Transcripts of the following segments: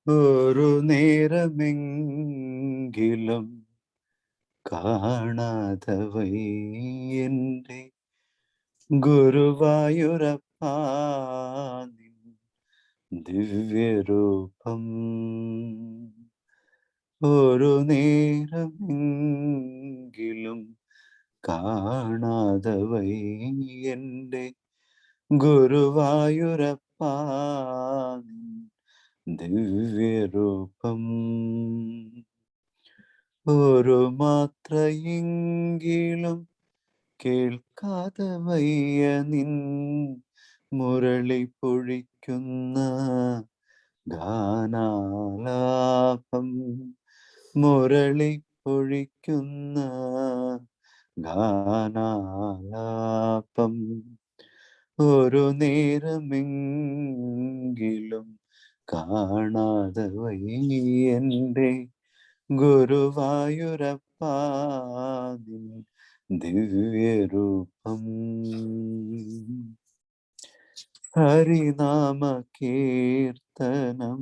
ഒരു നേരമെങ്കിലും കാണാതെ വയ്യന്റെ ഗുരുവായൂരപ്പാ നിൻ ദിവ്യരൂപം. ഒരു നേരമെങ്കിലും കാണാതെ വയ്യന്റെ ഗുരുവായൂരപ്പാ നിൻ ദിവ്യരൂപം. ഒരു മാത്രയെങ്കിലും കേൾക്കാതെ വയ്യ നിൻ മുരളി പൊഴിക്കുന്ന ഗാനാലാപം. മുരളി പൊഴിക്കുന്ന ഗാനാലാപം. ഒരു നേരമെങ്കിലും കാണാതെ വയ്യന്റെ ഗുരുവായൂരപ്പാ നിൻ ദിവ്യരൂപം. ഹരിനാമ കീർത്തനം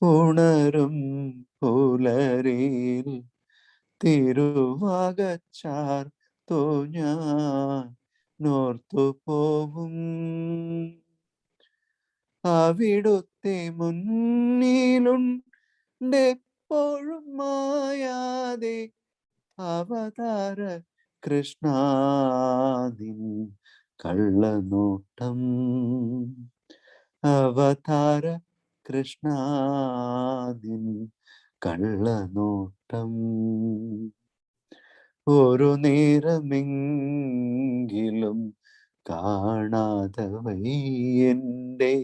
ഉണരും പുലരിൽ തിരുവാകച്ചാർത്തോ ഞാൻ നോർത്തു പോവും. അവിടുത്തെ മുന്നിലുണ്ടെപ്പോഴും മായാതെ അവതാര കൃഷ്ണാദിൻ കള്ളനോട്ടം. അവതാര കൃഷ്ണാദിൻ കള്ളനോട്ടം. ഒരു നേരമെങ്കിലും കാണാതെ വയ്യന്റെ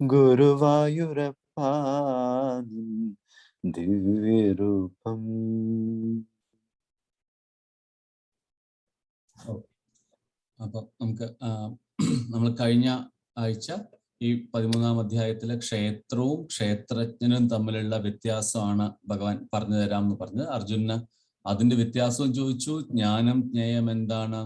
ഗുരുവായൂരപ്പാ നിൻ ദിവ്യരൂപം. അപ്പൊ നമുക്ക് നമ്മൾ കഴിഞ്ഞ ആഴ്ച ഈ 13-ാം അധ്യായത്തിലെ ക്ഷേത്രവും ക്ഷേത്രജ്ഞനും തമ്മിലുള്ള വ്യത്യാസമാണ് ഭഗവാൻ പറഞ്ഞു തരാമെന്ന് പറഞ്ഞ് അർജുനന് അതിന്റെ വ്യത്യാസവും ചോദിച്ചു. ജ്ഞാനം ജ്ഞേയം എന്താണ്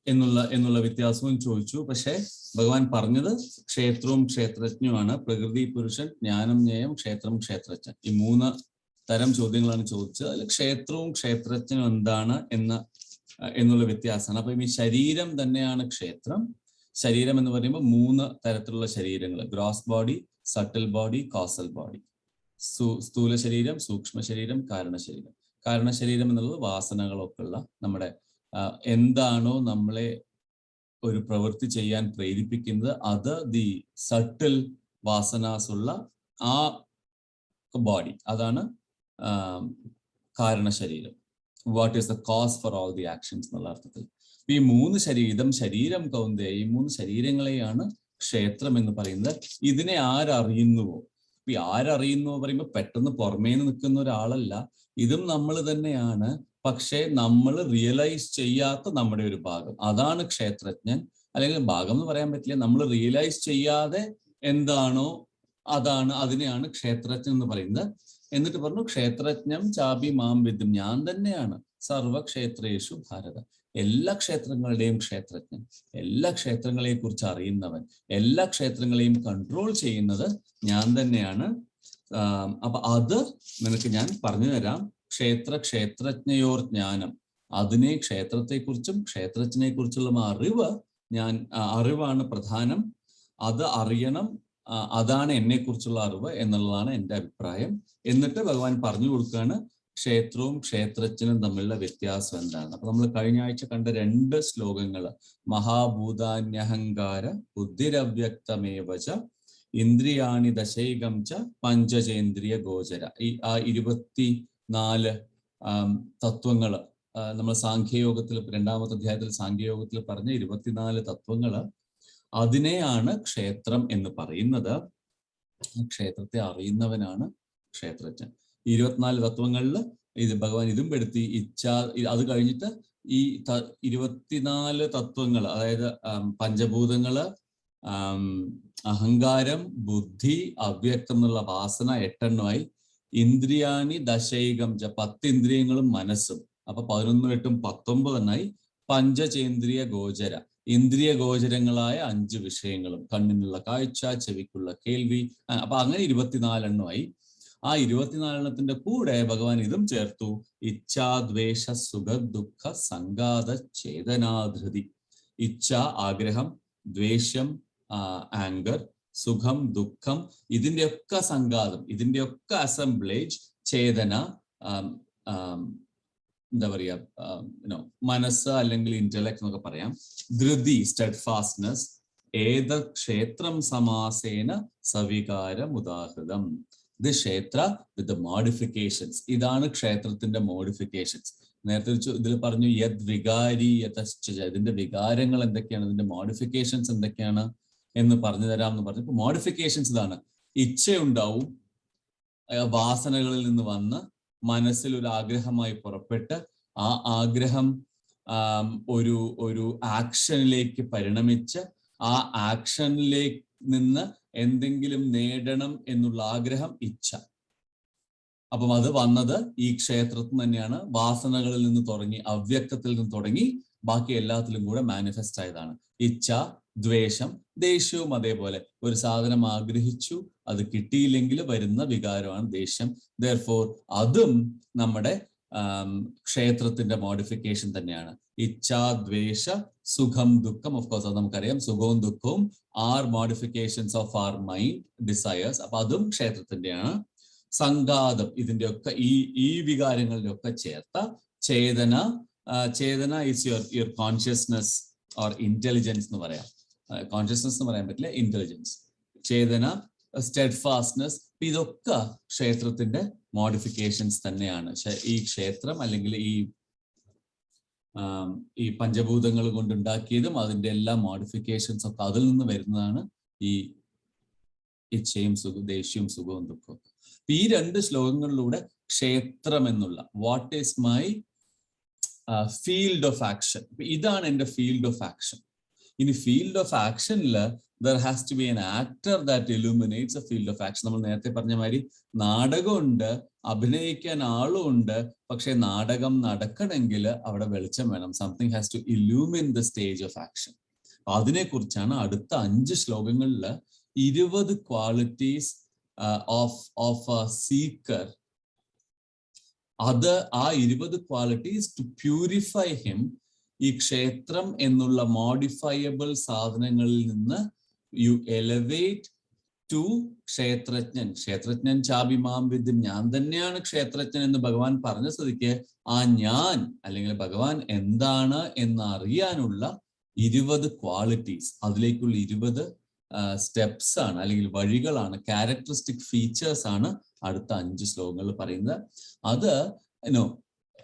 എന്നുള്ള വ്യത്യാസവും ചോദിച്ചു. പക്ഷെ ഭഗവാൻ പറഞ്ഞത് ക്ഷേത്രവും ക്ഷേത്രജ്ഞനുമാണ്. പ്രകൃതി പുരുഷൻ, ജ്ഞാനം ജ്ഞേയം, ക്ഷേത്രം ക്ഷേത്രജ്ഞൻ, ഈ 3 തരം ചോദ്യങ്ങളാണ് ചോദിച്ചത്. അതിൽ ക്ഷേത്രവും ക്ഷേത്രജ്ഞനും എന്താണ് എന്നുള്ള വ്യത്യാസമാണ്. അപ്പൊ ഈ ശരീരം തന്നെയാണ് ക്ഷേത്രം. ശരീരം എന്ന് പറയുമ്പോൾ 3 തരത്തിലുള്ള ശരീരങ്ങൾ: gross body, subtle body, causal body. സ്ഥൂല ശരീരം, സൂക്ഷ്മ ശരീരം, കാരണശരീരം. കാരണശരീരം എന്നുള്ളത് വാസനകളൊക്കെ ഉള്ള നമ്മുടെ എന്താണോ നമ്മളെ ഒരു പ്രവൃത്തി ചെയ്യാൻ പ്രേരിപ്പിക്കുന്നത്, അത് ദി സട്ടിൽ വാസനാസ് ഉള്ള ആ ബോഡി, അതാണ് കാരണശരീരം. What is the cause for all the actions എന്നുള്ള അർത്ഥത്തിൽ. ഈ 3 ശരീരം കൗന്ദേ, ഈ 3 ശരീരങ്ങളെയാണ് ക്ഷേത്രം എന്ന് പറയുന്നത്. ഇതിനെ ആരറിയുന്നുവോ, ഈ ആരറിയുന്നുവോ പറയുമ്പോൾ പെട്ടെന്ന് പുറമേന്ന് നിൽക്കുന്ന ഒരാളല്ല, ഇതും നമ്മൾ തന്നെയാണ്. പക്ഷേ നമ്മൾ റിയലൈസ് ചെയ്യാത്ത നമ്മുടെ ഒരു ഭാഗം, അതാണ് ക്ഷേത്രജ്ഞൻ. അല്ലെങ്കിൽ ഭാഗം എന്ന് പറയാൻ പറ്റില്ല, നമ്മൾ റിയലൈസ് ചെയ്യാതെ എന്താണോ അതിനെയാണ് ക്ഷേത്രജ്ഞൻ എന്ന് പറയുന്നത്. എന്നിട്ട് പറഞ്ഞു, ക്ഷേത്രജ്ഞം ചാപി മാം വിദ്യം, ഞാൻ തന്നെയാണ് സർവക്ഷേത്രേഷു ഭാരത, എല്ലാ ക്ഷേത്രങ്ങളുടെയും ക്ഷേത്രജ്ഞൻ, എല്ലാ ക്ഷേത്രങ്ങളെയും കുറിച്ച് അറിയുന്നവൻ, എല്ലാ ക്ഷേത്രങ്ങളെയും കൺട്രോൾ ചെയ്യുന്നത് ഞാൻ തന്നെയാണ്. അപ്പൊ അത് നിനക്ക് ഞാൻ പറഞ്ഞു തരാം. ക്ഷേത്രജ്ഞയോർ ജ്ഞാനം, അതിനെ ക്ഷേത്രത്തെക്കുറിച്ചും ക്ഷേത്രജ്ഞനെ കുറിച്ചുള്ള അറിവാണ് പ്രധാനം. അത് അറിയണം, അതാണ് എന്നെ കുറിച്ചുള്ള അറിവ് എന്നുള്ളതാണ് എൻ്റെ അഭിപ്രായം. എന്നിട്ട് ഭഗവാൻ പറഞ്ഞു കൊടുക്കുകയാണ് ക്ഷേത്രവും ക്ഷേത്രജ്ഞനും തമ്മിലുള്ള വ്യത്യാസം എന്താണ്. അപ്പൊ നമ്മൾ കഴിഞ്ഞ ആഴ്ച കണ്ട 2 ശ്ലോകങ്ങൾ, മഹാഭൂതാന്യഹങ്കാര ബുദ്ധിരവ്യക്തമേവച ഇന്ദ്രിയാണി ദശൈകം ച പഞ്ചചേന്ദ്രിയ ഗോചര, ഈ 24 തത്വങ്ങൾ നമ്മൾ സാഖ്യയോഗത്തിൽ 2-ാമത്തെ അധ്യായത്തിൽ സാഖ്യയോഗത്തിൽ പറഞ്ഞ 24 തത്വങ്ങൾ, അതിനെയാണ് ക്ഷേത്രം എന്ന് പറയുന്നത്. ക്ഷേത്രത്തെ അറിയുന്നവനാണ് ക്ഷേത്രജ്ഞൻ. 24 തത്വങ്ങളിൽ ഇത് ഭഗവാൻ ഇതും പെടുത്തി. അത് കഴിഞ്ഞിട്ട് ഈ 24 തത്വങ്ങൾ, അതായത് പഞ്ചഭൂതങ്ങള്, അഹങ്കാരം, ബുദ്ധി, അവ്യക്തം എന്നുള്ള വാസന 8 ഇന്ദ്രിയാണി ദശൈകം ച 10 ഇന്ദ്രിയങ്ങളും മനസ്സും, അപ്പൊ 11 8 19 പഞ്ചചേന്ദ്രിയ ഗോചര, ഇന്ദ്രിയ ഗോചരങ്ങളായ 5 വിഷയങ്ങളും, കണ്ണിനുള്ള കാഴ്ച, ചെവിക്കുള്ള കേൾവി. അപ്പൊ അങ്ങനെ 24 എണ്ണമായി. ആ 24 എണ്ണത്തിന്റെ കൂടെ ഭഗവാൻ ഇതും ചേർത്തു, ഇച്ഛാദ്വേഷ സുഖ ദുഃഖ സംഘാത ചേതനാധൃതി. ഇച്ഛ ആഗ്രഹം, ദ്വേഷം ആങ്കർ, സുഖം ദുഃഖം, ഇതിന്റെയൊക്കെ സംഘാതം, ഇതിന്റെയൊക്കെ അസംബ്ലേജ്, ചേതന എന്താ പറയാ, മനസ്സ് അല്ലെങ്കിൽ ഇന്റലക്ട് എന്നൊക്കെ പറയാം. ധൃതി സ്റ്റെഡ്ഫാസ്റ്റ്നെസ്. ഏത ക്ഷേത്രം സമാസേന സവികാരം ഉദാഹൃതം. ഇത് ക്ഷേത്ര വിത്ത് മോഡിഫിക്കേഷൻസ്. ഇതാണ് ക്ഷേത്രത്തിന്റെ മോഡിഫിക്കേഷൻസ്. നേരത്തെ ഇതിൽ പറഞ്ഞു യത് വികാരി യതശ്ച. ഇതിന്റെ വികാരങ്ങൾ എന്തൊക്കെയാണ്, ഇതിന്റെ മോഡിഫിക്കേഷൻസ് എന്തൊക്കെയാണ് എന്ന് പറഞ്ഞു തരാം എന്ന് പറഞ്ഞു. മോഡിഫിക്കേഷൻസ് ഇതാണ്. ഇച്ഛയുണ്ടാവും, വാസനകളിൽ നിന്ന് വന്ന് മനസ്സിൽ ഒരു ആഗ്രഹമായി പുറപ്പെട്ട് ആ ആഗ്രഹം ഒരു ആക്ഷനിലേക്ക് പരിണമിച്ച് ആ ആക്ഷനിലേക്ക് നിന്ന് എന്തെങ്കിലും നേടണം എന്നുള്ള ആഗ്രഹം ഇച്ഛ. അപ്പം അത് വന്നത് ഈ ക്ഷേത്രത്തിൽ തന്നെയാണ്. വാസനകളിൽ നിന്ന് തുടങ്ങി, അവ്യക്തത്തിൽ നിന്ന് തുടങ്ങി ബാക്കി എല്ലാത്തിലും കൂടെ മാനിഫെസ്റ്റ് ആയതാണ്. ഇച്ഛ, ദ്വേഷം, ദേഷ്യവും അതേപോലെ. ഒരു സാധനം ആഗ്രഹിച്ചു, അത് കിട്ടിയില്ലെങ്കിൽ വരുന്ന വികാരമാണ് ദേഷ്യം. ദെയർഫോർ അതും നമ്മുടെ ക്ഷേത്രത്തിന്റെ മോഡിഫിക്കേഷൻ തന്നെയാണ്. ഇച്ഛ, ദ്വേഷ, സുഖം, ദുഃഖം. ഓഫ് കോഴ്സ് അത് നമുക്കറിയാം. സുഖവും ദുഃഖവും are modifications of our mind desires. അപ്പൊ അതും ക്ഷേത്രത്തിന്റെയാണ്. സംഘാതം, ഇതിന്റെയൊക്കെ ഈ വികാരങ്ങളുടെ ഒക്കെ ചേർത്ത ചേതന. ചേതന is your consciousness or intelligence എന്ന് പറയാം. കോൺഷ്യസ്നെസ് എന്ന് പറയാൻ പറ്റില്ല, ഇന്റലിജൻസ്. ചേതന, സ്റ്റെഡ്ഫാസ്റ്റ്നെസ്. ഇതൊക്കെ ക്ഷേത്രത്തിന്റെ മോഡിഫിക്കേഷൻസ് തന്നെയാണ്. ഈ ക്ഷേത്രം അല്ലെങ്കിൽ ഈ പഞ്ചഭൂതങ്ങൾ കൊണ്ടുണ്ടാക്കിയതും അതിന്റെ എല്ലാ മോഡിഫിക്കേഷൻസ് ഒക്കെ അതിൽ നിന്ന് വരുന്നതാണ് ഈ ഇച്ഛയും ദേഷ്യവും സുഖവും ദുഃഖവും. ഈ 2 ശ്ലോകങ്ങളിലൂടെ ക്ഷേത്രം എന്നുള്ള what is my field of action, ഇതാണ് എന്റെ ഫീൽഡ് ഓഫ് ആക്ഷൻ. ഇനി ഫീൽഡ് ഓഫ് ആക്ഷനിൽ there has to be an actor that illuminates a field of action. നമ്മൾ നേരത്തെ പറഞ്ഞ മാതിരി നാടകമുണ്ട്, അഭിനയിക്കാൻ ആളും ഉണ്ട്. പക്ഷെ നാടകം നടക്കണമെങ്കിൽ അവിടെ വെളിച്ചം വേണം. Something has to illumine the stage of action. അതിനെക്കുറിച്ചാണ് അടുത്ത 5 ശ്ലോകങ്ങളിൽ 20 ക്വാളിറ്റീസ് ഓഫ് എ സീക്കർ. അത് ആ 20 ക്വാളിറ്റീസ് ടു പ്യൂരിഫൈ ഹിം. ഈ ക്ഷേത്രം എന്നുള്ള മോഡിഫയബിൾ സാധനങ്ങളിൽ നിന്ന് യു എലവേറ്റ് ടു ക്ഷേത്രജ്ഞൻ. ക്ഷേത്രജ്ഞൻ ചാഭിമാം വിദ്യം, ഞാൻ തന്നെയാണ് ക്ഷേത്രജ്ഞൻ എന്ന് ഭഗവാൻ പറഞ്ഞ സ്ഥിതിക്ക് ആ ഞാൻ അല്ലെങ്കിൽ ഭഗവാൻ എന്താണ് എന്ന് അറിയാനുള്ള 20 ക്വാളിറ്റീസ്, അതിലേക്കുള്ള 20 സ്റ്റെപ്സ് ആണ് അല്ലെങ്കിൽ വഴികളാണ്, ക്യാരക്ടറിസ്റ്റിക് ഫീച്ചേഴ്സ് ആണ് അടുത്ത 5 ശ്ലോകങ്ങളിൽ പറയുന്നത്. അത്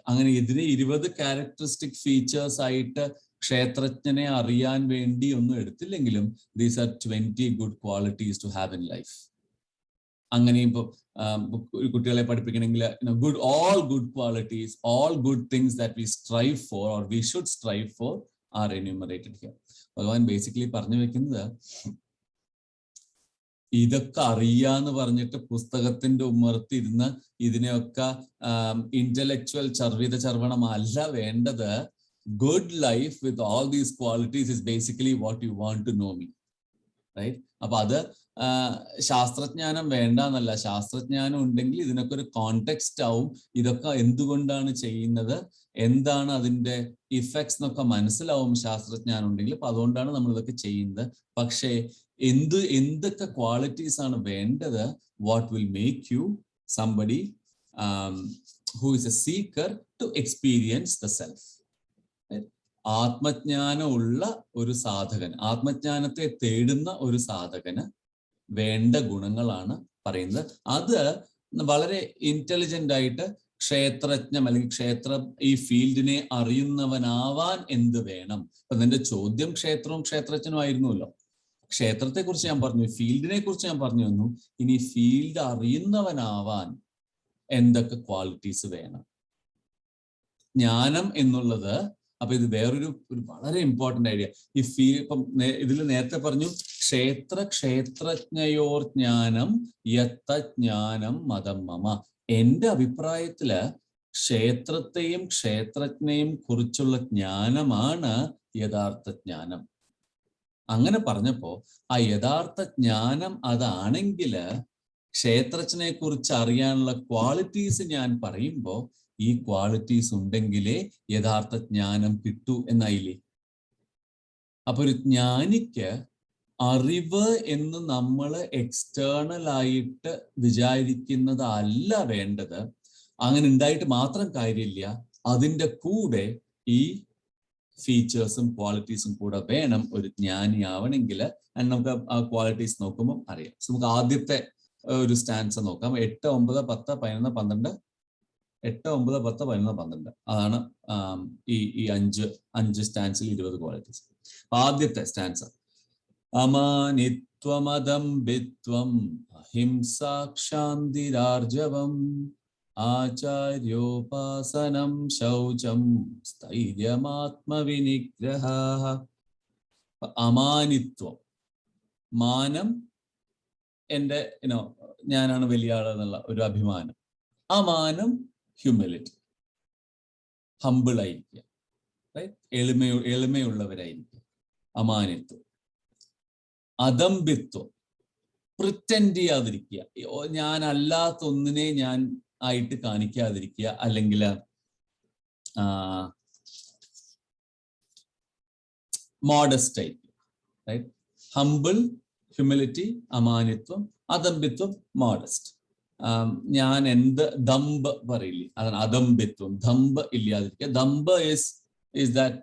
അങ്ങനെ ഇതിനെ 20 ക്യാരക്ടറിസ്റ്റിക് ഫീച്ചേഴ്സ് ആയിട്ട് ക്ഷേത്രജ്ഞനെ അറിയാൻ വേണ്ടി ഒന്നും എടുത്തില്ലെങ്കിലും these are 20 good qualities to have in life. അങ്ങനെ ഇപ്പൊ കുട്ടികളെ പഠിപ്പിക്കണമെങ്കിൽ all good qualities, all good things that we strive for or we should strive for are enumerated here. ഭഗവാൻ ബേസിക്കലി പറഞ്ഞു വെക്കുന്നത് ഇതൊക്കെ അറിയാന്ന് പറഞ്ഞിട്ട് പുസ്തകത്തിന്റെ ഉമ്മർത്തിരുന്ന് ഇതിനെയൊക്കെ ഇന്റലക്ച്വൽ ചർവണമല്ല വേണ്ടത്. Good life with all these qualities is basically what you want to know me, right? അപ്പൊ അത് ശാസ്ത്രജ്ഞാനം വേണ്ട എന്നല്ല. ശാസ്ത്രജ്ഞാനം ഉണ്ടെങ്കിൽ ഇതിനൊക്കെ ഒരു കോണ്ടെക്സ്റ്റ് ആവും. ഇതൊക്കെ എന്തുകൊണ്ടാണ് ചെയ്യുന്നത്, എന്താണ് അതിന്റെ ഇഫക്ട്സ് എന്നൊക്കെ മനസ്സിലാവും ശാസ്ത്രജ്ഞാനം ഉണ്ടെങ്കിൽ. അപ്പൊ അതുകൊണ്ടാണ് നമ്മൾ ഇതൊക്കെ ചെയ്യുന്നത്. പക്ഷേ എന്തൊക്കെ ക്വാളിറ്റീസ് ആണ് വേണ്ടത്? What will make you somebody who is a seeker to experience the self. ആത്മജ്ഞാനമുള്ള ഒരു സാധകൻ, ആത്മജ്ഞാനത്തെ തേടുന്ന ഒരു സാധകന് വേണ്ട ഗുണങ്ങളാണ് പറയുന്നത്. അത് വളരെ ഇന്റലിജന്റ് ആയിട്ട് ക്ഷേത്രജ്ഞം അല്ലെങ്കിൽ ക്ഷേത്രം ഈ ഫീൽഡിനെ അറിയുന്നവനാവാൻ എന്ത് വേണം? അപ്പൊ നിന്റെ ചോദ്യം ക്ഷേത്രവും ക്ഷേത്രജ്ഞനും ആയിരുന്നല്ലോ. ക്ഷേത്രത്തെ കുറിച്ച് ഞാൻ പറഞ്ഞു, ഫീൽഡിനെ കുറിച്ച് ഞാൻ പറഞ്ഞു തന്നു. ഇനി ഫീൽഡ് അറിയുന്നവനാവാൻ എന്തൊക്കെ ക്വാളിറ്റീസ് വേണം? ജ്ഞാനം എന്നുള്ളത്, അപ്പൊ ഇത് വേറൊരു വളരെ ഇമ്പോർട്ടന്റ് ഐഡിയ. ഈ ഇപ്പം ഇതിൽ നേരത്തെ പറഞ്ഞു ക്ഷേത്രജ്ഞയോർ ജ്ഞാനം യത്തജ്ഞാനം മതം മമ. എന്റെ അഭിപ്രായത്തില് ക്ഷേത്രത്തെയും ക്ഷേത്രജ്ഞയും കുറിച്ചുള്ള ജ്ഞാനമാണ് യഥാർത്ഥ ജ്ഞാനം. അങ്ങനെ പറഞ്ഞപ്പോ ആ യഥാർത്ഥ ജ്ഞാനം അതാണെങ്കിൽ ക്ഷേത്രജ്ഞനെ കുറിച്ച് അറിയാനുള്ള ക്വാളിറ്റീസ് ഞാൻ പറയുമ്പോൾ ഈ ക്വാളിറ്റീസ് ഉണ്ടെങ്കിലേ യഥാർത്ഥ ജ്ഞാനം കിട്ടൂ എന്നായില്ലേ. അപ്പൊ ഒരു ജ്ഞാനിക്ക് അറിവ് എന്ന് നമ്മൾ എക്സ്റ്റേണൽ ആയിട്ട് വിചാരിക്കുന്നതല്ല വേണ്ടത്. അങ്ങനെ ഉണ്ടായിട്ട് മാത്രം കാര്യമില്ല, അതിൻ്റെ കൂടെ ഈ ഫീച്ചേഴ്സും ക്വാളിറ്റീസും കൂടെ വേണം ഒരു ജ്ഞാനിയാവണമെങ്കിൽ. നമുക്ക് ആ ക്വാളിറ്റീസ് നോക്കുമ്പോൾ അറിയാം. നമുക്ക് ആദ്യത്തെ ഒരു സ്റ്റാൻസ് നോക്കാം. 8, 9, 10, 11, 12. 8, 9, 10, 11, 12 അതാണ് ഈ അഞ്ച് സ്റ്റാൻസിൽ 20 ക്വാളിറ്റീസ്. ആദ്യത്തെ സ്റ്റാൻസ് അമാനിത്വമദംബിത്വം അഹിംസാക്ഷാന്തിരാർജവം ആചാര്യോപാസനം ശൗചം സ്ഥൈര്യമാത്മവിനിഗ്രഹ. അമാനിത്വം, മാനം, എൻ്റെ ഞാനാണ് വലിയ ആളെന്നുള്ള ഒരു അഭിമാനം. അമാനം ഹ്യൂമിലിറ്റി, ഹമ്പിളായിരിക്കുക, എളിമയുള്ളവരായിരിക്കുക, അമാനിത്വം. അദംബിത്വം, പ്രിറ്റൻഡ് ചെയ്യാതിരിക്കുക, ഞാൻ അല്ലാത്ത ഒന്നിനെ ഞാൻ ആയിട്ട് കാണിക്കാതിരിക്കുക, അല്ലെങ്കിൽ മോഡസ്റ്റ് ആയിരിക്കുക. റൈറ്റ്? ഹമ്പിൾ, ഹ്യൂമിലിറ്റി, അമാനിത്വം. അദംബിത്വം, മോഡസ്റ്റ്. ഞാൻ എന്ത് ദമ്പ് പറയില്ലേ, അതാണ് അദംബിത്വം. ദമ്പ് ഇല്ലാതിരിക്കുക. ദമ്പ് is that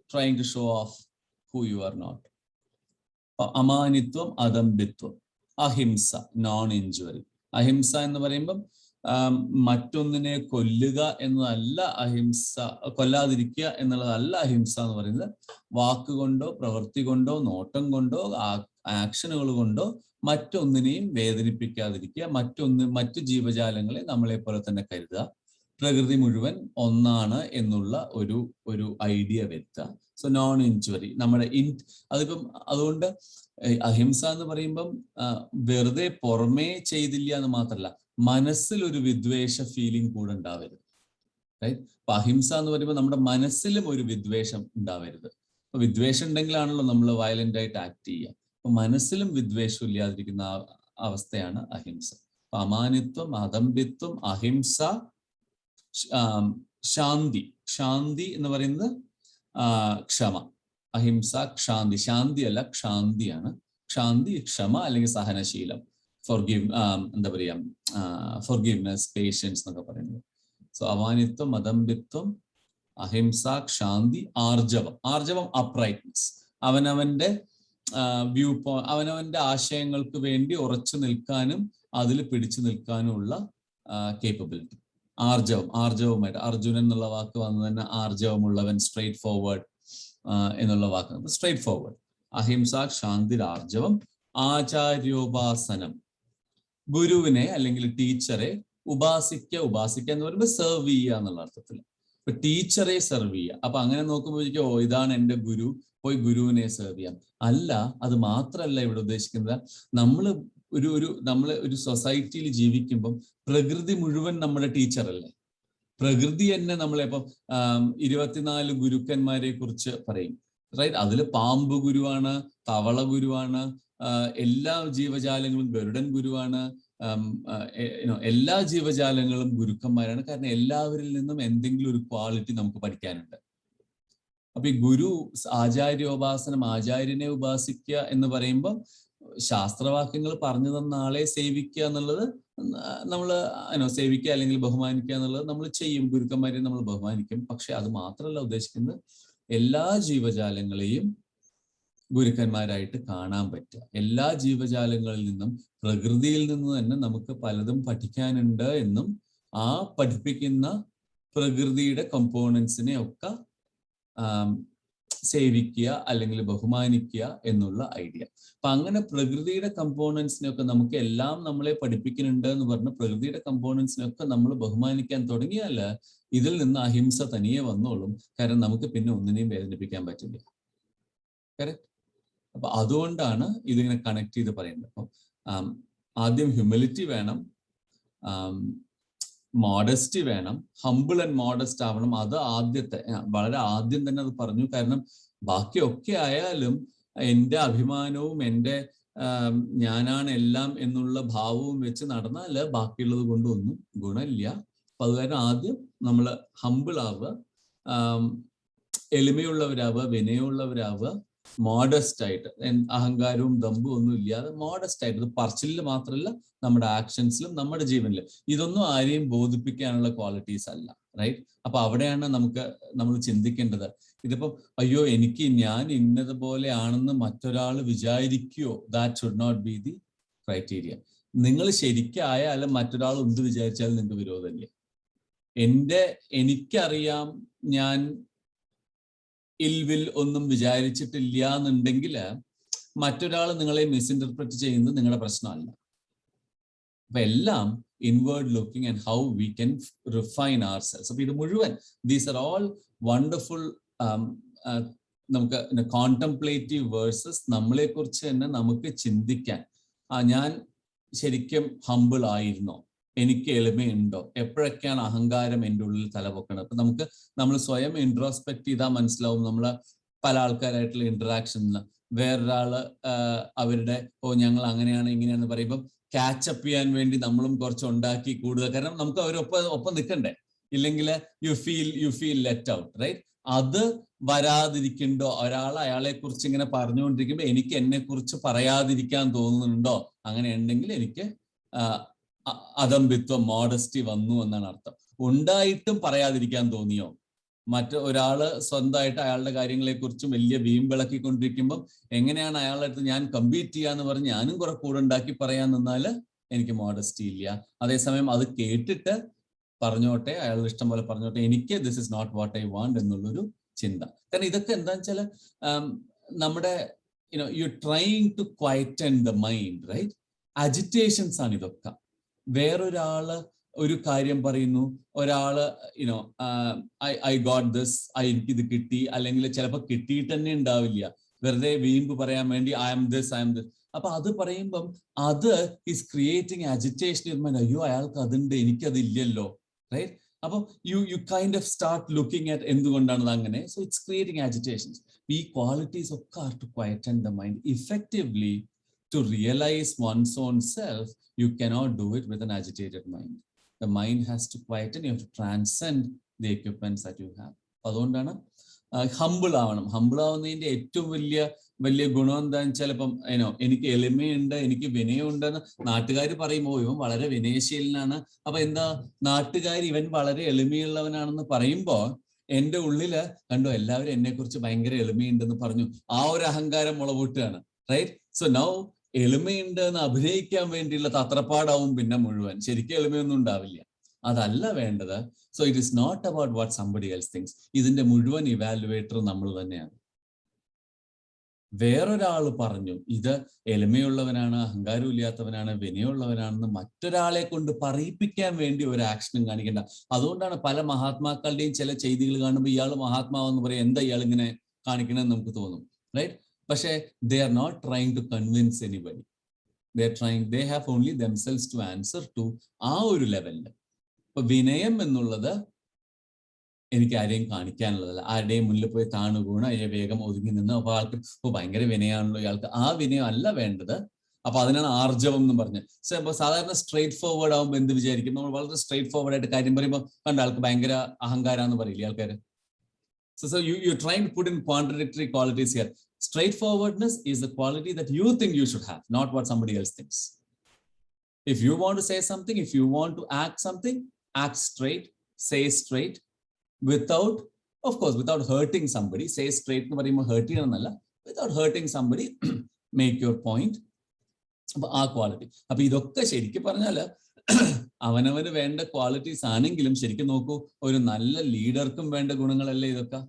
trying to show off who you are not. അമാനിത്വം, അദംബിത്വം. അഹിംസ, നോൺ ഇഞ്ചുറി. അഹിംസ എന്ന് പറയുമ്പം മറ്റൊന്നിനെ കൊല്ലുക എന്നതല്ല അഹിംസ, കൊല്ലാതിരിക്കുക എന്നുള്ളതല്ല അഹിംസ എന്ന് പറയുന്നത്. വാക്കുകൊണ്ടോ പ്രവൃത്തി കൊണ്ടോ നോട്ടം കൊണ്ടോ ആക്ഷനുകൾ കൊണ്ടോ മറ്റൊന്നിനെയും വേദനിപ്പിക്കാതിരിക്കുക, മറ്റു ജീവജാലങ്ങളെ നമ്മളെ പോലെ തന്നെ കരുതുക, പ്രകൃതി മുഴുവൻ ഒന്നാണ് എന്നുള്ള ഒരു ഐഡിയ വരുത്തുക. So non injury. നമ്മുടെ അതിപ്പം അതുകൊണ്ട് അഹിംസ എന്ന് പറയുമ്പം വെറുതെ പുറമേ ചെയ്തില്ല എന്ന് മാത്രമല്ല, മനസ്സിൽ ഒരു വിദ്വേഷ ഫീലിംഗ് കൂടെ ഉണ്ടാവരുത്. റൈറ്റ്? അപ്പൊ അഹിംസ എന്ന് പറയുമ്പോൾ നമ്മുടെ മനസ്സിലും ഒരു വിദ്വേഷം ഉണ്ടാവരുത്. അപ്പൊ വിദ്വേഷം ഉണ്ടെങ്കിലാണല്ലോ നമ്മൾ വയലന്റ് ആയിട്ട് ആക്ട് ചെയ്യുക. അപ്പൊ മനസ്സിലും വിദ്വേഷം ഇല്ലാതിരിക്കുന്ന അവസ്ഥയാണ് അഹിംസ. അപ്പൊ അമാനിത്വം, അദംബിത്വം, അഹിംസ, ശാന്തി. ശാന്തി എന്ന് പറയുന്നത് ക്ഷമ. അഹിംസ ക്ഷാന്തി. ശാന്തി അല്ല, ക്ഷാന്തിയാണ്. ക്ഷാന്തി ക്ഷമ അല്ലെങ്കിൽ സഹനശീലം, എന്താ പറയാ, ഫോർഗിവ്നെസ്, പേഷ്യൻസ് എന്നൊക്കെ പറയുന്നത്. സോ അമാനിത്വം, അദംബിത്വം, അഹിംസ, ക്ഷാന്തി, ആർജവം. ആർജവം അപ്രൈറ്റ്നസ്. അവനവന്റെ അവനവന്റെ ആശയങ്ങൾക്ക് വേണ്ടി ഉറച്ചു നിൽക്കാനും അതിൽ പിടിച്ചു നിൽക്കാനുമുള്ള കേപ്പബിലിറ്റി. ആർജവമായിട്ട് അർജുനൻ എന്നുള്ള വാക്ക് വന്നു തന്നെ ആർജവമുള്ളവൻ, സ്ട്രെയിറ്റ് ഫോർവേഡ് എന്നുള്ള വാക്ക്. Straight forward. അഹിംസ, ശാന്തി, ആർജവം. ആചാര്യോപാസനം, ഗുരുവിനെ അല്ലെങ്കിൽ ടീച്ചറെ ഉപാസിക്കുക എന്ന് പറയുമ്പോൾ സെർവ് ചെയ്യുക എന്നുള്ള അർത്ഥത്തിൽ. ഇപ്പൊ ടീച്ചറെ സെർവ് ചെയ്യുക. അപ്പൊ അങ്ങനെ നോക്കുമ്പോഴേക്കും ഇതാണ് എൻ്റെ ഗുരു, പോയി ഗുരുവിനെ സെർവ് ചെയ്യാം. അല്ല, അത് മാത്രമല്ല ഇവിടെ ഉദ്ദേശിക്കുന്നത്. നമ്മൾ ഒരു സൊസൈറ്റിയിൽ ജീവിക്കുമ്പം പ്രകൃതി മുഴുവൻ നമ്മുടെ ടീച്ചറല്ലേ. പ്രകൃതി തന്നെ നമ്മളിപ്പം 24 ഗുരുക്കന്മാരെ കുറിച്ച് പറയും. റൈറ്റ്? അതിൽ പാമ്പ് ഗുരുവാണ്, തവള ഗുരുവാണ്, എല്ലാ ജീവജാലങ്ങളും, ഗരുഡൻ ഗുരുവാണ്, എല്ലാ ജീവജാലങ്ങളും ഗുരുക്കന്മാരാണ്. കാരണം എല്ലാവരിൽ നിന്നും എന്തെങ്കിലും ഒരു ക്വാളിറ്റി നമുക്ക് പഠിക്കാനുണ്ട്. അപ്പൊ ഈ ഗുരു, ആചാര്യോപാസനം, ആചാര്യനെ ഉപാസിക്കുക എന്ന് പറയുമ്പോൾ ശാസ്ത്രവാക്യങ്ങൾ പറഞ്ഞു തന്ന ആളെ സേവിക്കുക എന്നുള്ളത് നമ്മൾ സേവിക്കുക അല്ലെങ്കിൽ ബഹുമാനിക്കുക എന്നുള്ളത് നമ്മൾ ചെയ്യും. ഗുരുക്കന്മാരെ നമ്മൾ ബഹുമാനിക്കും. പക്ഷെ അത് മാത്രമല്ല ഉദ്ദേശിക്കുന്നത്, എല്ലാ ജീവജാലങ്ങളെയും ഗുരുക്കന്മാരായിട്ട് കാണാൻ പറ്റുക. എല്ലാ ജീവജാലങ്ങളിൽ നിന്നും, പ്രകൃതിയിൽ നിന്ന് തന്നെ നമുക്ക് പലതും പഠിക്കാനുണ്ട് എന്നും ആ പഠിപ്പിക്കുന്ന പ്രകൃതിയുടെ കമ്പോണൻസിനെ ഒക്കെ സേവിക്കുക അല്ലെങ്കിൽ ബഹുമാനിക്കുക എന്നുള്ള ഐഡിയ. അപ്പൊ അങ്ങനെ പ്രകൃതിയുടെ കമ്പോണൻസിനെയൊക്കെ നമുക്ക് എല്ലാം നമ്മളെ പഠിപ്പിക്കുന്നുണ്ട് എന്ന് പറഞ്ഞ് പ്രകൃതിയുടെ കമ്പോണൻസിനെയൊക്കെ നമ്മൾ ബഹുമാനിക്കാൻ തുടങ്ങിയാൽ ഇതിൽ നിന്ന് അഹിംസ തനിയെ വന്നോളും. കാരണം നമുക്ക് പിന്നെ ഒന്നിനെയും വേദനിപ്പിക്കാൻ പറ്റില്ല. കറക്റ്റ്? അപ്പൊ അതുകൊണ്ടാണ് ഇതിങ്ങനെ കണക്ട് ചെയ്ത് പറയുന്നത്. അപ്പം ആദ്യം ഹ്യൂമിലിറ്റി വേണം, മോഡസ്റ്റി വേണം, ഹംബിൾ ആൻഡ് മോഡസ്റ്റ് ആവണം. അത് ആദ്യത്തെ, വളരെ ആദ്യം തന്നെ അത് പറഞ്ഞു. കാരണം ബാക്കിയൊക്കെ ആയാലും എൻ്റെ അഭിമാനവും എൻ്റെ ഞാനാണ് എല്ലാം എന്നുള്ള ഭാവവും വെച്ച് നടന്നാൽ ബാക്കിയുള്ളത് കൊണ്ടൊന്നും ഗുണമില്ല. അപ്പൊ അത് കാരണം ആദ്യം നമ്മൾ ഹമ്പിൾ ആവുക, എളിമയുള്ളവരാവുക, വിനയമുള്ളവരാവുക, മോഡസ്റ്റ് ആയിട്ട്, അഹങ്കാരവും ദമ്പും ഒന്നും ഇല്ലാതെ മോഡസ്റ്റ് ആയിട്ട്. ഇത് പറച്ചിലിൽ മാത്രമല്ല, നമ്മുടെ ആക്ഷൻസിലും നമ്മുടെ ജീവനിലും. ഇതൊന്നും ആരെയും ബോധിപ്പിക്കാനുള്ള ക്വാളിറ്റീസ് അല്ല, റൈറ്റ്? അപ്പൊ അവിടെയാണ് നമ്മൾ ചിന്തിക്കേണ്ടത്. ഇതിപ്പം അയ്യോ ഞാൻ ഇന്നതുപോലെ ആണെന്ന് മറ്റൊരാൾ വിചാരിക്കുകയോ, that should not be the criteria. നിങ്ങൾ ശരിക്കായാലും മറ്റൊരാൾ എന്ത് വിചാരിച്ചാലും നിങ്ങൾക്ക് വിരോധമില്ല. എനിക്കറിയാം ഞാൻ ഇൽവിൽ ഒന്നും വിചാരിച്ചിട്ടില്ല എന്നുണ്ടെങ്കിൽ മറ്റൊരാൾ നിങ്ങളെ മിസ്ഇന്റർപ്രറ്റ് ചെയ്യുന്നത് നിങ്ങളുടെ പ്രശ്നമല്ല. അപ്പൊ എല്ലാം inward looking and how we can refine our selves. അപ്പൊ ഇത് മുഴുവൻ ദീസ് ആർ ഓൾ വണ്ടർഫുൾ നമുക്ക് കോണ്ടംപ്ലേറ്റീവ് വേഴ്സസ് നമ്മളെ കുറിച്ച് തന്നെ നമുക്ക് ചിന്തിക്കാൻ. ഞാൻ ശരിക്കും ഹമ്പിൾ ആയിരുന്നോ? എനിക്ക് എളിമയുണ്ടോ? എപ്പോഴൊക്കെയാണ് അഹങ്കാരം എൻ്റെ ഉള്ളിൽ തലപൊക്കണത്? അപ്പൊ നമ്മൾ സ്വയം ഇൻട്രോസ്പെക്ട് ചെയ്താൽ മനസ്സിലാവും. നമ്മൾ പല ആൾക്കാരായിട്ടുള്ള ഇന്ററാക്ഷനിൽ വേറൊരാള് അവരുടെ ഞങ്ങൾ അങ്ങനെയാണ് ഇങ്ങനെയാണെന്ന് പറയുമ്പോൾ ക്യാച്ചപ്പ് ചെയ്യാൻ വേണ്ടി നമ്മളും കുറച്ച് ഉണ്ടാക്കി കൂടുതൽ, കാരണം നമുക്ക് അവരൊപ്പം നിൽക്കണ്ടേ, ഇല്ലെങ്കിൽ you feel let out, right? അത് വരാതിരിക്കണ്ടോ? അയാളെ കുറിച്ച് ഇങ്ങനെ പറഞ്ഞുകൊണ്ടിരിക്കുമ്പോൾ എനിക്ക് എന്നെ കുറിച്ച് പറയാതിരിക്കാൻ തോന്നുന്നുണ്ടോ? അങ്ങനെ ഉണ്ടെങ്കിൽ എനിക്ക് അദംബിത്വം, മോഡസ്റ്റി വന്നു എന്നാണ് അർത്ഥം. ഉണ്ടായിട്ടും പറയാതിരിക്കാൻ തോന്നിയോ? ഒരാള് സ്വന്തമായിട്ട് അയാളുടെ കാര്യങ്ങളെ കുറിച്ചും വലിയ വീമ്പിളക്കിക്കൊണ്ടിരിക്കുമ്പോൾ എങ്ങനെയാണ് അയാളുടെ അടുത്ത് ഞാൻ കമ്പീറ്റ് ചെയ്യാന്ന് പറഞ്ഞ് ഞാനും കുറെ കൂടെ ഉണ്ടാക്കി പറയാൻ നിന്നാല് എനിക്ക് മോഡസ്റ്റി ഇല്ല. അതേസമയം അത് കേട്ടിട്ട് പറഞ്ഞോട്ടെ, അയാളുടെ ഇഷ്ടം പോലെ പറഞ്ഞോട്ടെ, എനിക്ക് this is not what I want എന്നുള്ളൊരു ചിന്ത. കാരണം ഇതൊക്കെ എന്താണെന്ന് വെച്ചാൽ നമ്മുടെ you trying to quieten the mind, right? Agitations ആണ് ഇതൊക്കെ. വേറൊരാള് ഒരു കാര്യം പറയുന്നു, ഒരാള് ഐ ഗോട്ട് ദിസ്, എനിക്കിത് കിട്ടി, അല്ലെങ്കിൽ ചിലപ്പോൾ കിട്ടിയിട്ട് തന്നെ ഉണ്ടാവില്ല, വെറുതെ വീമ്പ് പറയാൻ വേണ്ടി ഐ ആം ദിസ്. അപ്പൊ അത് പറയുമ്പം അത് ഈസ് ക്രിയേറ്റിംഗ് അജിറ്റേഷൻ. അയ്യോ അയാൾക്ക് അതുണ്ട്, എനിക്കതില്ലല്ലോ, റൈറ്റ്? അപ്പൊ you kind of start looking at എന്തുകൊണ്ടാണ് അങ്ങനെ. So it's creating agitations. ഈ ക്വാളിറ്റീസ് ഒക്കെ are to quieten the mind effectively. To realize one's own self, you cannot do it with an agitated mind. The mind has to quieten. You have to transcend the equipments that you have. അതുകൊണ്ടാണ് humble ആവണം. Humble ആവുന്നതിന്റെ ഏറ്റവും വലിയ ഗുണം എന്താണെന്ന് വെച്ചാൽ, ഇപ്പം എനിക്ക് എളിമയുണ്ട്, എനിക്ക് വിനയമുണ്ടെന്ന് നാട്ടുകാർ പറയുമ്പോൾ ഇവൻ വളരെ വിനയശീലനാണ്. അപ്പൊ എന്താ, നാട്ടുകാർ ഇവൻ വളരെ എളിമയുള്ളവനാണെന്ന് പറയുമ്പോൾ എൻ്റെ ഉള്ളില് കണ്ടോ എല്ലാവരും എന്നെ കുറിച്ച് ഭയങ്കര എളിമയുണ്ടെന്ന് പറഞ്ഞു, ആ ഒരു അഹങ്കാരം മുളപൊട്ടുകയാണ്, റൈറ്റ്? സോ നൗ എളിമയുണ്ട് എന്ന് അഭിനയിക്കാൻ വേണ്ടിയുള്ള തത്രപ്പാടാവും പിന്നെ മുഴുവൻ. ശരിക്കും എളിമയൊന്നും ഉണ്ടാവില്ല. അതല്ല വേണ്ടത്. So it is not about what somebody else thinks. ഇതിന്റെ മുഴുവൻ ഇവാലുവേറ്റർ നമ്മൾ തന്നെയാണ്. വേറൊരാൾ പറഞ്ഞു ഇത് എളിമയുള്ളവനാണ്, അഹങ്കാരം ഇല്ലാത്തവനാണ്, വിനയമുള്ളവനാണെന്ന് മറ്റൊരാളെ കൊണ്ട് പറയിപ്പിക്കാൻ വേണ്ടി ഒരു ആക്ഷനും കാണിക്കേണ്ട. അതുകൊണ്ടാണ് പല മഹാത്മാക്കളുടെയും ചില ചെയ്തികൾ കാണുമ്പോൾ ഇയാൾ മഹാത്മാവെന്ന് പറയും, എന്താ ഇയാൾ ഇങ്ങനെ കാണിക്കണമെന്ന് നമുക്ക് തോന്നും, റൈറ്റ്? പക്ഷേ they are not trying to convince anybody. They have only themselves to answer to ആ ഒരു ലെവലില്. ഇപ്പൊ വിനയം എന്നുള്ളത് എനിക്ക് ആരെയും കാണിക്കാനുള്ളതല്ല, ആരുടെയും മുന്നിൽ പോയി താണുകൂണ് അതിനെ വേഗം ഒതുങ്ങി നിന്ന് അപ്പൊ ആൾക്ക് ഭയങ്കര വിനയാണല്ലോ ഇയാൾക്ക്. ആ വിനയം അല്ല വേണ്ടത്. അപ്പൊ അതിനാണ് ആർജവം എന്ന് പറഞ്ഞത്. സാധാരണ സ്ട്രേറ്റ് ഫോർവേഡ് ആകുമ്പോൾ എന്ത് വിചാരിക്കും, നമ്മൾ വളരെ സ്ട്രേറ്റ് ഫോർവേഡ് ആയിട്ട് കാര്യം പറയുമ്പോൾ കണ്ട ആൾക്ക് ഭയങ്കര അഹങ്കാരാന്ന് പറയില്ലേ ആൾക്കാര്. So you're trying to put in contradictory qualities here. Straightforwardness is the quality that you think you should have, not what somebody else thinks. If you want to say something, if you want to act something, act straight, say straight, without hurting somebody. Say straight എന്ന് പറയുമ്പോൾ hurt ചെയ്യണമെന്നല്ല, without hurting somebody, make your point. അപ്പൊ ആ quality. അപ്പൊ ഇതൊക്കെ ശരിക്കും പറഞ്ഞാല് അവനവന് വേണ്ട ക്വാളിറ്റീസ് ആണെങ്കിലും ശരിക്കും നോക്കൂ, ഒരു നല്ല ലീഡർക്കും വേണ്ട ഗുണങ്ങളല്ലേ ഇതൊക്കെ.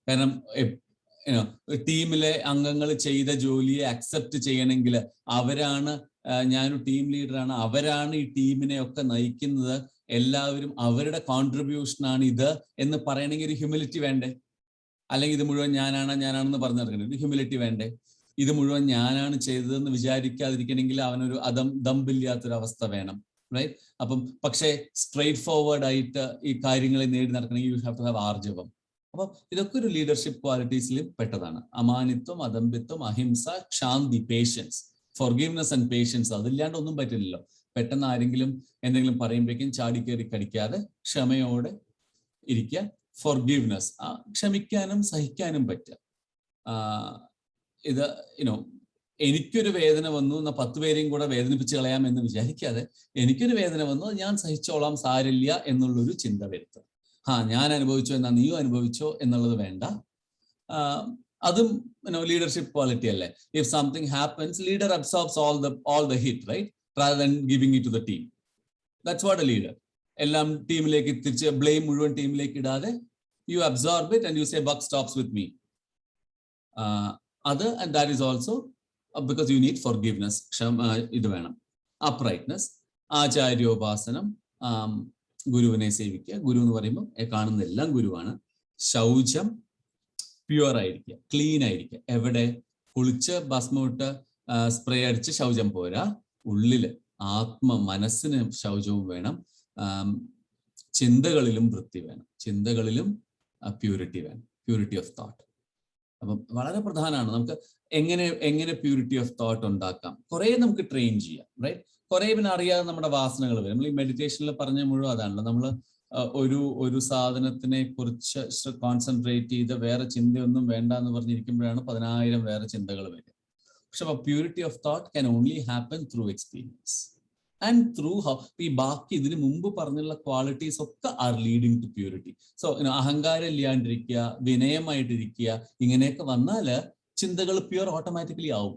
കാരണം ടീമിലെ അംഗങ്ങൾ ചെയ്ത ജോലിയെ അക്സെപ്റ്റ് ചെയ്യണമെങ്കിൽ അവരാണ്, ഞാനൊരു ടീം ലീഡറാണ്, അവരാണ് ഈ ടീമിനെ ഒക്കെ നയിക്കുന്നത്, എല്ലാവരും അവരുടെ കോൺട്രിബ്യൂഷനാണ് ഇത് എന്ന് പറയണമെങ്കിൽ ഒരു ഹ്യൂമിലിറ്റി വേണ്ടേ? അല്ലെങ്കിൽ ഇത് മുഴുവൻ ഞാനാണെന്ന് പറഞ്ഞു നടക്കണ്ടേ? ഒരു ഹ്യൂമിലിറ്റി വേണ്ടേ? ഇത് മുഴുവൻ ഞാനാണ് ചെയ്തതെന്ന് വിചാരിക്കാതിരിക്കണമെങ്കിൽ അവനൊരു ദമ്പില്ലാത്തൊരവസ്ഥ വേണം, റൈറ്റ്? അപ്പം പക്ഷേ സ്ട്രേറ്റ് ഫോർവേഡ് ആയിട്ട് ഈ കാര്യങ്ങളെ നേടി നടക്കണമെങ്കിൽ യു ഹാവ് ടു ഹാവ് ആർജവം. അപ്പൊ ഇതൊക്കെ ഒരു ലീഡർഷിപ്പ് ക്വാളിറ്റീസിൽ പെട്ടതാണ്. അമാനിത്വം, അദമ്പിത്വം, അഹിംസ, ക്ഷാന്തി, പേഷ്യൻസ്, ഫോർഗീവ്നെസ് ആൻഡ് പേഷ്യൻസ്. അതില്ലാണ്ട് ഒന്നും പറ്റില്ലല്ലോ. പെട്ടെന്ന് ആരെങ്കിലും എന്തെങ്കിലും പറയുമ്പോഴേക്കും ചാടിക്കേറി കടിക്കാതെ ക്ഷമയോടെ ഇരിക്കുക. ഫോർഗീവ്നെസ്, ക്ഷമിക്കാനും സഹിക്കാനും പറ്റുക. ഇത് എനിക്കൊരു വേദന വന്നു എന്നാൽ 10 പേരെയും കൂടെ വേദനിപ്പിച്ച് കളയാം എന്ന് വിചാരിക്കാതെ, എനിക്കൊരു വേദന വന്നു ഞാൻ സഹിച്ചോളാം, സാരില്ല എന്നുള്ളൊരു ചിന്ത വരുത്തുക. ഞാൻ അനുഭവിച്ചോ എന്നാ നീയോ അനുഭവിച്ചോ എന്നുള്ളത് വേണ്ട. അതും ലീഡർഷിപ്പ് ക്വാളിറ്റി അല്ലേ. If something happens, leader absorbs all the hit, right, rather than giving it to the team. That's what a leader. എല്ലാം ടീമിലേക്ക് തിരിച്ച് ബ്ലെയിം മുഴുവൻ ടീമിലേക്ക് ഇടാതെ you absorb it and you say buck stops with me. And that is also because you need forgiveness. ഇത് വേണം. uprightness, ആചാര്യോപാസനം, ഗുരുവിനെ സേവിക്കുക. ഗുരു എന്ന് പറയുമ്പോൾ കാണുന്ന എല്ലാം ഗുരുവാണ്. ശൗചം, പ്യുവർ ആയിരിക്കുക, ക്ലീൻ ആയിരിക്കുക. എവിടെ കുളിച്ച് ഭസ്മമിട്ട് സ്പ്രേ അടിച്ച് ശൗചം പോരാ, ഉള്ളില് മനസ്സിന് ശൗചവും വേണം. ചിന്തകളിലും വൃത്തി വേണം, ചിന്തകളിലും പ്യൂരിറ്റി വേണം, പ്യൂരിറ്റി ഓഫ് തോട്ട്. അപ്പം വളരെ പ്രധാനമാണ്. നമുക്ക് എങ്ങനെ പ്യൂരിറ്റി ഓഫ് തോട്ട് ഉണ്ടാക്കാം? കുറെ നമുക്ക് ട്രെയിൻ ചെയ്യാം, റൈറ്റ്? കുറെ പിന്നെ അറിയാതെ നമ്മുടെ വാസനകൾ വരും. നമ്മൾ ഈ മെഡിറ്റേഷനിൽ പറഞ്ഞ മുഴുവൻ അതാണല്ലോ. നമ്മൾ ഒരു സാധനത്തിനെ കുറിച്ച് കോൺസെൻട്രേറ്റ് ചെയ്ത് വേറെ ചിന്തയൊന്നും വേണ്ട എന്ന് പറഞ്ഞിരിക്കുമ്പോഴാണ് 10,000 വേറെ ചിന്തകൾ വരിക. പക്ഷെ purity of thought can only happen through experience and through ഈ ബാക്കി ഇതിന് മുമ്പ് പറഞ്ഞുള്ള ക്വാളിറ്റീസ് ഒക്കെ are leading to purity. So അഹങ്കാരം ഇല്ലാണ്ടിരിക്കുക, വിനയമായിട്ടിരിക്കുക, ഇങ്ങനെയൊക്കെ വന്നാല് ചിന്തകൾ പ്യൂർ ഓട്ടോമാറ്റിക്കലി ആവും.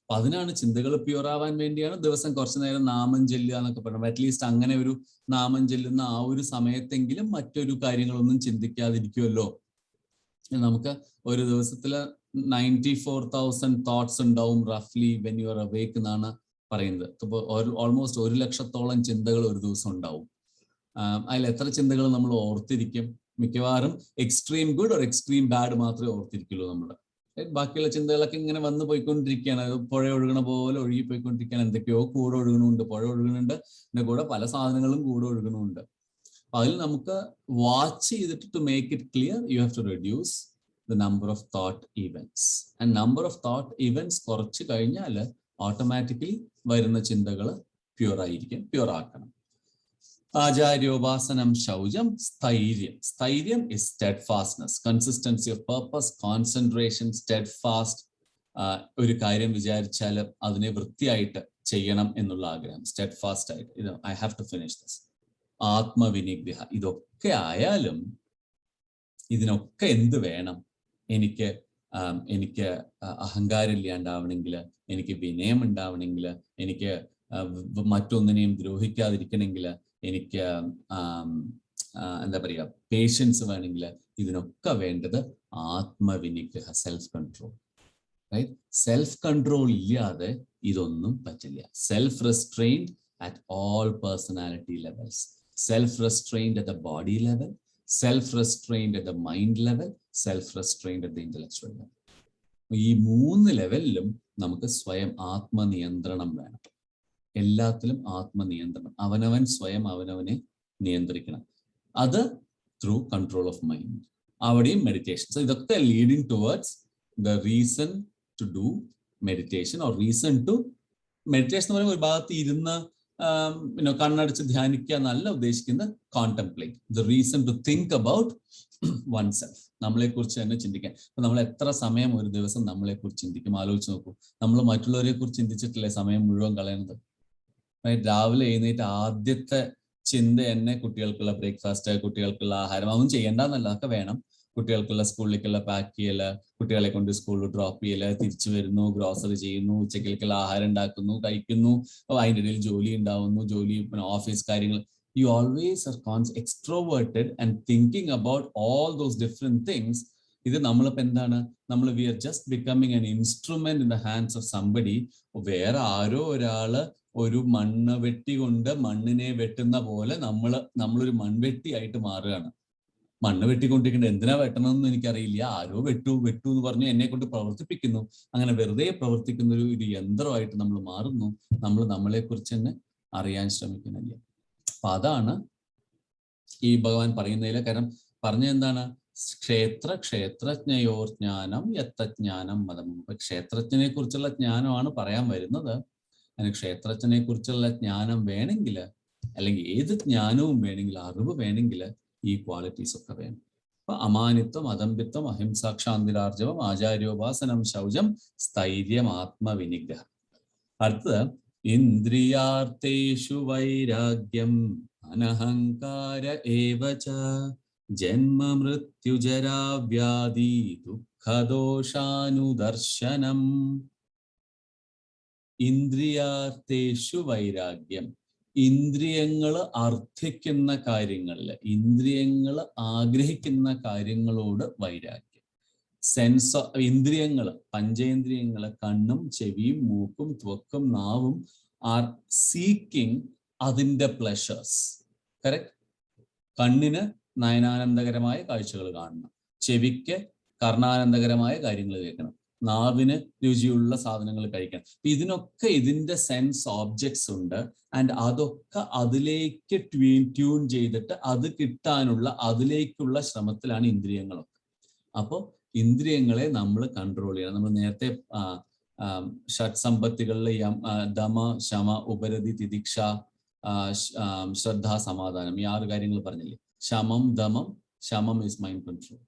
അപ്പൊ അതിനാണ് ചിന്തകൾ പ്യൂർ ആവാൻ വേണ്ടിയാണ് ദിവസം കുറച്ചു നേരം നാമം ചെല്ലുക എന്നൊക്കെ പറയുന്നത്. അറ്റ്ലീസ്റ്റ് അങ്ങനെ ഒരു നാമം ചെല്ലുന്ന ആ ഒരു സമയത്തെങ്കിലും മറ്റൊരു കാര്യങ്ങളൊന്നും ചിന്തിക്കാതിരിക്കുമല്ലോ. നമുക്ക് ഒരു ദിവസത്തില് 94,000 തോട്ട്സ് ഉണ്ടാവും റഫ്ലി വെൻ യു ആർ അവേക്ക് എന്നാണ് പറയുന്നത്. അപ്പോൾ ഓൾമോസ്റ്റ് 1,00,000-ഓളം ചിന്തകൾ ഒരു ദിവസം ഉണ്ടാവും. അതിൽ എത്ര ചിന്തകൾ നമ്മൾ ഓർത്തിരിക്കും? മിക്കവാറും extreme good or extreme bad മാത്രമേ ഓർത്തിരിക്കുള്ളൂ നമ്മൾ. ബാക്കിയുള്ള ചിന്തകളൊക്കെ ഇങ്ങനെ വന്ന് പോയിക്കൊണ്ടിരിക്കുകയാണ്. പുഴ ഒഴുകണ പോലെ ഒഴുകി പോയിക്കൊണ്ടിരിക്കുകയാണ്. എന്തൊക്കെയോ കൂടെ ഒഴുകണുണ്ട്, പുഴ ഒഴുകുന്നുണ്ട്, ഇതിന്റെ കൂടെ പല സാധനങ്ങളും കൂടെ ഒഴുകണുണ്ട്. അപ്പൊ അതിൽ നമുക്ക് വാച്ച് ചെയ്തിട്ട് to make it clear you have to reduce the number of thought events. And number of thought events കുറച്ച് കഴിഞ്ഞാൽ ഓട്ടോമാറ്റിക്കലി വരുന്ന ചിന്തകൾ പ്യൂർ ആയിരിക്കും. പ്യൂർ ആക്കണം. ആചാര്യോപാസനം, ശൗചം, സ്ഥൈര്യം. സ്ഥൈര്യം is steadfastness, consistency of purpose, concentration, steadfast. ഒരു കാര്യം വിചാരിച്ചാൽ അതിനെ വൃത്തിയായിട്ട് ചെയ്യണം എന്നുള്ള ആഗ്രഹം, സ്റ്റെഡ്ഫാസ്റ്റ് ആയിട്ട്. I have to finish this. ആത്മവിനിഗ്രഹ. ഇതൊക്കെ ആയാലും ഇതിനൊക്കെ എന്ത് വേണം? എനിക്ക് അഹങ്കാരം ഇല്ലാണ്ടാവണമെങ്കിൽ, എനിക്ക് വിനയം ഉണ്ടാവണമെങ്കിൽ, എനിക്ക് മറ്റൊന്നിനെയും ദ്രോഹിക്കാതിരിക്കണമെങ്കിൽ, എനിക്ക് എന്താ പറയുക, പേഷ്യൻസ് വേണമെങ്കിൽ, ഇതിനൊക്കെ വേണ്ടത് ആത്മവിനിഗ്രഹ, self control. Right? Self control ഇല്ലാതെ ഇതൊന്നും പറ്റില്ല. Self restrained at all personality levels, self restrained at the body level, self-restrained at the mind level, self-restrained at the intellectual level. ഈ 3 ലെവലിലും നമുക്ക് സ്വയം ആത്മനിയന്ത്രണം വേണം. എല്ലാത്തിലും ആത്മനിയന്ത്രണം. അവനവൻ സ്വയം അവനവനെ നിയന്ത്രിക്കണം. അത് ത്രൂ കൺട്രോൾ ഓഫ് മൈൻഡ്. അവിടെയും മെഡിറ്റേഷൻ. സോ ഇതൊക്കെ leading towards the reason to do meditation or reason to meditation എന്ന് പറയുമ്പോൾ ഒരു ഭാഗത്ത് ഇരുന്ന് കണ്ണടച്ച് ധ്യാനിക്കുക എന്നല്ല ഉദ്ദേശിക്കുന്നത്. Contemplate, the reason to think about one self. നമ്മളെ കുറിച്ച് തന്നെ ചിന്തിക്കാൻ. അപ്പൊ നമ്മൾ എത്ര സമയം ഒരു ദിവസം നമ്മളെ കുറിച്ച് ചിന്തിക്കും? ആലോചിച്ച് നോക്കൂ. നമ്മൾ മറ്റുള്ളവരെ കുറിച്ച് ചിന്തിച്ചിട്ടില്ലേ സമയം മുഴുവൻ കളയുന്നത്? രാവിലെ എഴുന്നേറ്റ് ആദ്യത്തെ ചിന്ത തന്നെ കുട്ടികൾക്കുള്ള ബ്രേക്ക്ഫാസ്റ്റ്, കുട്ടികൾക്കുള്ള ആഹാരം. അതൊന്നും ചെയ്യേണ്ടെന്നല്ല, അതൊക്കെ വേണം. കുട്ടികൾക്കുള്ള സ്കൂളിലേക്കുള്ള പാക്ക് ചെയ്യല്, കുട്ടികളെ കൊണ്ട് സ്കൂളിൽ ഡ്രോപ്പ് ചെയ്യല്, തിരിച്ചു വരുന്നു, ഗ്രോസറി ചെയ്യുന്നു, ഉച്ചയ്ക്കുള്ള ആഹാരം ഉണ്ടാക്കുന്നു, കഴിക്കുന്നു, അതിൻ്റെ ഇടയിൽ ജോലി ഉണ്ടാവുന്നു, ഓഫീസ് കാര്യങ്ങൾ. You always are extroverted and thinking about all those different things. ഇത് നമ്മളിപ്പോൾ എന്താണ്? we are just becoming an instrument in the hands of somebody. വേറെ ആരോ ഒരാള് ഒരു മണ്ണ് വെട്ടി കൊണ്ട് മണ്ണിനെ വെട്ടുന്ന പോലെ നമ്മളൊരു മൺവെട്ടി ആയിട്ട് മാറുകയാണ്. മണ്ണ് വെട്ടിക്കൊണ്ടിരിക്കേണ്ടത് എന്തിനാ വെട്ടണമെന്ന് എനിക്കറിയില്ല. ആരോ വെട്ടു എന്ന് പറഞ്ഞു എന്നെ കൊണ്ട് പ്രവർത്തിപ്പിക്കുന്നു. അങ്ങനെ വെറുതെ പ്രവർത്തിക്കുന്ന ഒരു യന്ത്രമായിട്ട് നമ്മൾ മാറുന്നു. നമ്മളെ കുറിച്ച് തന്നെ അറിയാൻ ശ്രമിക്കുന്നില്ല. അപ്പൊ അതാണ് ഈ ഭഗവാൻ പറയുന്നതിലെ. കാരണം പറഞ്ഞ എന്താണ്? ക്ഷേത്രജ്ഞയോർ ജ്ഞാനം യത്തജ്ഞാനം മതം. ക്ഷേത്രജ്ഞനെ കുറിച്ചുള്ള ജ്ഞാനമാണ് പറയാൻ വരുന്നത്. അതിന് ക്ഷേത്രജ്ഞനെ കുറിച്ചുള്ള ജ്ഞാനം വേണമെങ്കിൽ, അല്ലെങ്കിൽ ഏത് ജ്ഞാനവും വേണമെങ്കിൽ, അറിവ് വേണമെങ്കിൽ ഈ ക്വാളിറ്റീസ് ഒക്കെ വേണം. അപ്പൊ അമാനിത്വം, അദമ്പിത്വം, അഹിംസ, ക്ഷാന്തിരാർജവം, ആചാര്യോപാസനം, ശൗചം, സ്ഥൈര്യം, ആത്മവിനിഗ്രഹം. അടുത്തത് ഇന്ദ്രിയാർത്ഥേഷു വൈരാഗ്യം അനഹങ്കാര ഏവച ജന്മ മൃത്യുജരാ വ്യാധി ദുഃഖദോഷാനുദർശനം. ഇന്ദ്രിയാർത്ഥേഷു വൈരാഗ്യം. ഇന്ദ്രിയങ്ങൾ അർത്ഥിക്കുന്ന കാര്യങ്ങളിൽ, ഇന്ദ്രിയങ്ങൾ ആഗ്രഹിക്കുന്ന കാര്യങ്ങളോട് വൈരാഗ്യം. ഇന്ദ്രിയങ്ങൾ, പഞ്ചേന്ദ്രിയങ്ങൾ, കണ്ണും ചെവിയും മൂക്കും ത്വക്കും നാവും ആർ സീക്കിംഗ് അതിൻ്റെ പ്ലഷേഴ്സ്. കറക്റ്റ്. കണ്ണിന് നയനാനന്ദകരമായ കാഴ്ചകൾ കാണണം, ചെവിക്ക് കർണാനന്ദകരമായ കാര്യങ്ങൾ കേൾക്കണം, നാവിന് രുചിയുള്ള സാധനങ്ങൾ കഴിക്കണം. ഇതിനൊക്കെ ഇതിൻ്റെ സെൻസ് ഓബ്ജക്ട്സ് ഉണ്ട്. ആൻഡ് അതൊക്കെ അതിലേക്ക് ട്യൂൺ ചെയ്തിട്ട് അത് കിട്ടാനുള്ള, അതിലേക്കുള്ള ശ്രമത്തിലാണ് ഇന്ദ്രിയങ്ങളൊക്കെ. അപ്പോൾ ഇന്ദ്രിയങ്ങളെ നമ്മൾ കൺട്രോൾ ചെയ്യണം. നമ്മൾ നേരത്തെ ഷഡ്സമ്പത്തികളിൽ ദമ, ശമ, ഉപരതി, തിദിക്ഷ, ശ്രദ്ധ, സമാധാനം, ഈ 6 കാര്യങ്ങൾ പറഞ്ഞില്ലേ. ശമം, ദമം. ശമം ഈസ് മൈൻഡ് കൺട്രോൾ,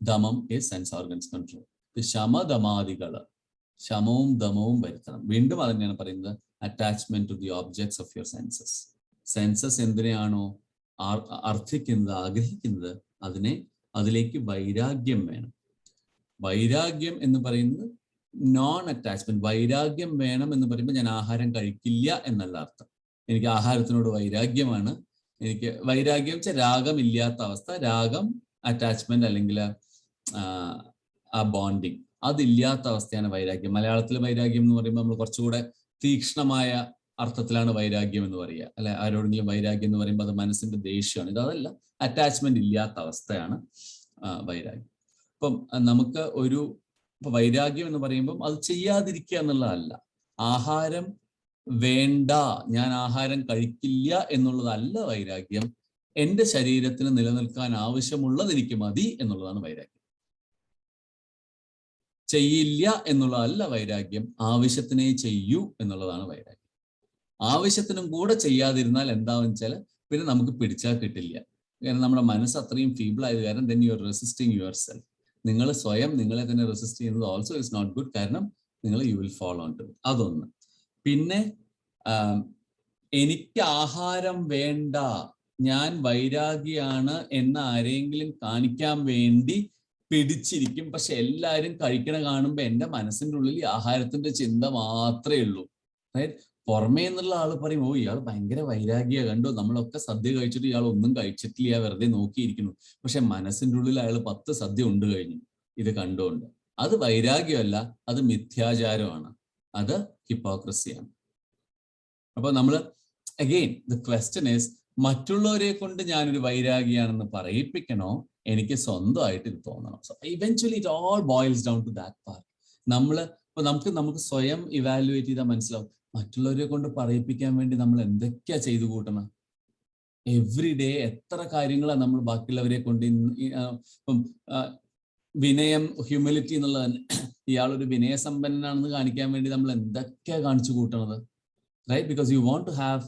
ദമം ഈസ് സെൻസ് ഓർഗൻസ് കൺട്രോൾ. ശമദമാദികള്, ശമവും ദമവും വരുത്തണം. വീണ്ടും അത് തന്നെയാണ് പറയുന്നത്, attachment to the objects of your senses. Senses എന്തിനെയാണോ അർത്ഥിക്കുന്നത്, ആഗ്രഹിക്കുന്നത്, അതിലേക്ക് വൈരാഗ്യം വേണം. വൈരാഗ്യം എന്ന് പറയുന്നത് നോൺ അറ്റാച്ച്മെന്റ്. വൈരാഗ്യം വേണം എന്ന് പറയുമ്പോൾ ഞാൻ ആഹാരം കഴിക്കില്ല എന്നല്ല അർത്ഥം. എനിക്ക് ആഹാരത്തിനോട് വൈരാഗ്യമാണ്. എനിക്ക് വൈരാഗ്യം വെച്ചാൽ രാഗമില്ലാത്ത അവസ്ഥ. രാഗം, അറ്റാച്ച്മെന്റ് അല്ലെങ്കിൽ ആ ബോണ്ടിങ്, അതില്ലാത്ത അവസ്ഥയാണ് വൈരാഗ്യം. മലയാളത്തിൽ വൈരാഗ്യം എന്ന് പറയുമ്പോൾ നമ്മൾ കുറച്ചുകൂടെ തീക്ഷ്ണമായ അർത്ഥത്തിലാണ് വൈരാഗ്യം എന്ന് പറയുക, അല്ലെ? ആരോടെങ്കിലും വൈരാഗ്യം എന്ന് പറയുമ്പോൾ അത് മനസ്സിന്റെ ദേഷ്യമാണ്. ഇതല്ല, അറ്റാച്ച്മെന്റ് ഇല്ലാത്ത അവസ്ഥയാണ് വൈരാഗ്യം. ഇപ്പം നമുക്ക് വൈരാഗ്യം എന്ന് പറയുമ്പം അത് ചെയ്യാതിരിക്കുക എന്നുള്ളതല്ല. ആഹാരം വേണ്ട, ഞാൻ ആഹാരം കഴിക്കില്ല എന്നുള്ളതല്ല വൈരാഗ്യം. എൻ്റെ ശരീരത്തിന് നിലനിൽക്കാൻ ആവശ്യമുള്ളത് എനിക്ക് മതി എന്നുള്ളതാണ് വൈരാഗ്യം. ചെയ്യില്ല എന്നുള്ളതല്ല വൈരാഗ്യം, ആവശ്യത്തിനെ ചെയ്യൂ എന്നുള്ളതാണ് വൈരാഗ്യം. ആവശ്യത്തിനും കൂടെ ചെയ്യാതിരുന്നാൽ എന്താണെന്ന് വെച്ചാൽ പിന്നെ നമുക്ക് പിടിച്ചാൽ കിട്ടില്ല. കാരണം നമ്മുടെ മനസ്സ് അത്രയും ഫീബിൾ ആയത് കാരണം then you are resisting yourself. നിങ്ങൾ സ്വയം നിങ്ങളെ തന്നെ റെസിസ്റ്റ് ചെയ്യുന്നത് ഓൾസോ ഇസ് നോട്ട് ഗുഡ്. കാരണം you will fall onto it. അതൊന്ന്. പിന്നെ എനിക്ക് ആഹാരം വേണ്ട, ഞാൻ വൈരാഗിയാണ് എന്ന് ആരെങ്കിലും കാണിക്കാൻ വേണ്ടി പിടിച്ചിരിക്കും. പക്ഷെ എല്ലാവരും കഴിക്കണ കാണുമ്പോൾ എൻ്റെ മനസ്സിൻ്റെ ഉള്ളിൽ ആഹാരത്തിന്റെ ചിന്ത മാത്രമേ ഉള്ളൂ. പുറമേ എന്നുള്ള ആൾ പറയും, ഓ ഇയാൾ ഭയങ്കര വൈരാഗ്യ, കണ്ടോ നമ്മളൊക്കെ സദ്യ കഴിച്ചിട്ട് ഇയാൾ ഒന്നും കഴിച്ചിട്ടില്ല, വെറുതെ നോക്കിയിരിക്കുന്നു. പക്ഷെ മനസ്സിൻ്റെ ഉള്ളിൽ അയാൾ 10 സദ്യ ഉണ്ട് കഴിഞ്ഞു ഇത് കണ്ടുകൊണ്ട്. അത് വൈരാഗ്യമല്ല, അത് മിഥ്യാചാരമാണ്, അത് ഹിപ്പോക്രസിയാണ്. അപ്പൊ നമ്മൾ അഗെയിൻ ദ ക്വസ്റ്റ്യൻ ഈസ്, മറ്റുള്ളവരെ കൊണ്ട് ഞാനൊരു വൈരാഗിയാണെന്ന് പറയിപ്പിക്കണോ, എനിക്ക് സ്വന്തമായിട്ട് ഇത് തോന്നണം. So eventually it all boils down to that part. നമുക്ക് സ്വയം ഇവാലുവേറ്റ് ചെയ്താൽ മനസ്സിലാവും മറ്റുള്ളവരെ കൊണ്ട് പറയിപ്പിക്കാൻ വേണ്ടി നമ്മൾ എന്തൊക്കെയാ ചെയ്തു കൂട്ടണം. എവ്രി ഡേ എത്ര കാര്യങ്ങളാണ് നമ്മൾ ബാക്കിയുള്ളവരെ കൊണ്ട്. ഇപ്പം വിനയം, ഹ്യൂമിലിറ്റി എന്നുള്ളത്, ഇയാളൊരു വിനയസമ്പന്നനാണെന്ന് കാണിക്കാൻ വേണ്ടി നമ്മൾ എന്തൊക്കെയാ കാണിച്ചു കൂട്ടണത്, right? Because you want to have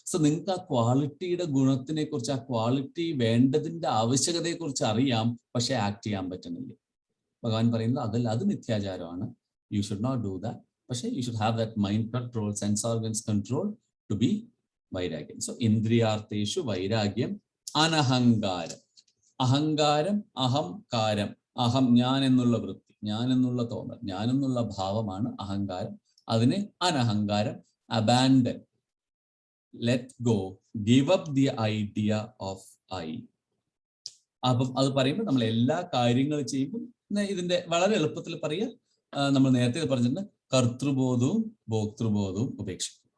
so നിങ്ങൾക്ക് ആ ക്വാളിറ്റിയുടെ ഗുണത്തിനെ കുറിച്ച്, ആ ക്വാളിറ്റി വേണ്ടതിന്റെ ആവശ്യകതയെ കുറിച്ച് അറിയാം, പക്ഷെ ആക്ട് ചെയ്യാൻ പറ്റുന്നില്ല. ഭഗവാൻ പറയുന്നത് അത് മിഥ്യാചാരമാണ്. You should not do that. പക്ഷേ you should have that mind control, sense organs control to be വൈരാഗ്യം. സോ ഇന്ദ്രിയാർത്ഥേഷു വൈരാഗ്യം. അനഹങ്കാരം. അഹങ്കാരം, അഹംകാരം. അഹം, ഞാൻ എന്നുള്ള വൃത്തി, ഞാൻ എന്നുള്ള തോന്നൽ, ഞാൻ എന്നുള്ള ഭാവമാണ് അഹങ്കാരം. അതിനെ അനഹങ്കാരം, abandon, let go, give up the idea of I. അപ്പം അത് പറയുമ്പോൾ നമ്മൾ എല്ലാ കാര്യങ്ങളും ചെയ്യുമ്പോൾ ഇതിന്റെ വളരെ എളുപ്പത്തിൽ പറയുക, നമ്മൾ നേരത്തെ പറഞ്ഞിട്ടുണ്ട്, കർത്തൃബോധവും ഭോക്തൃബോധവും ഉപേക്ഷിക്കും.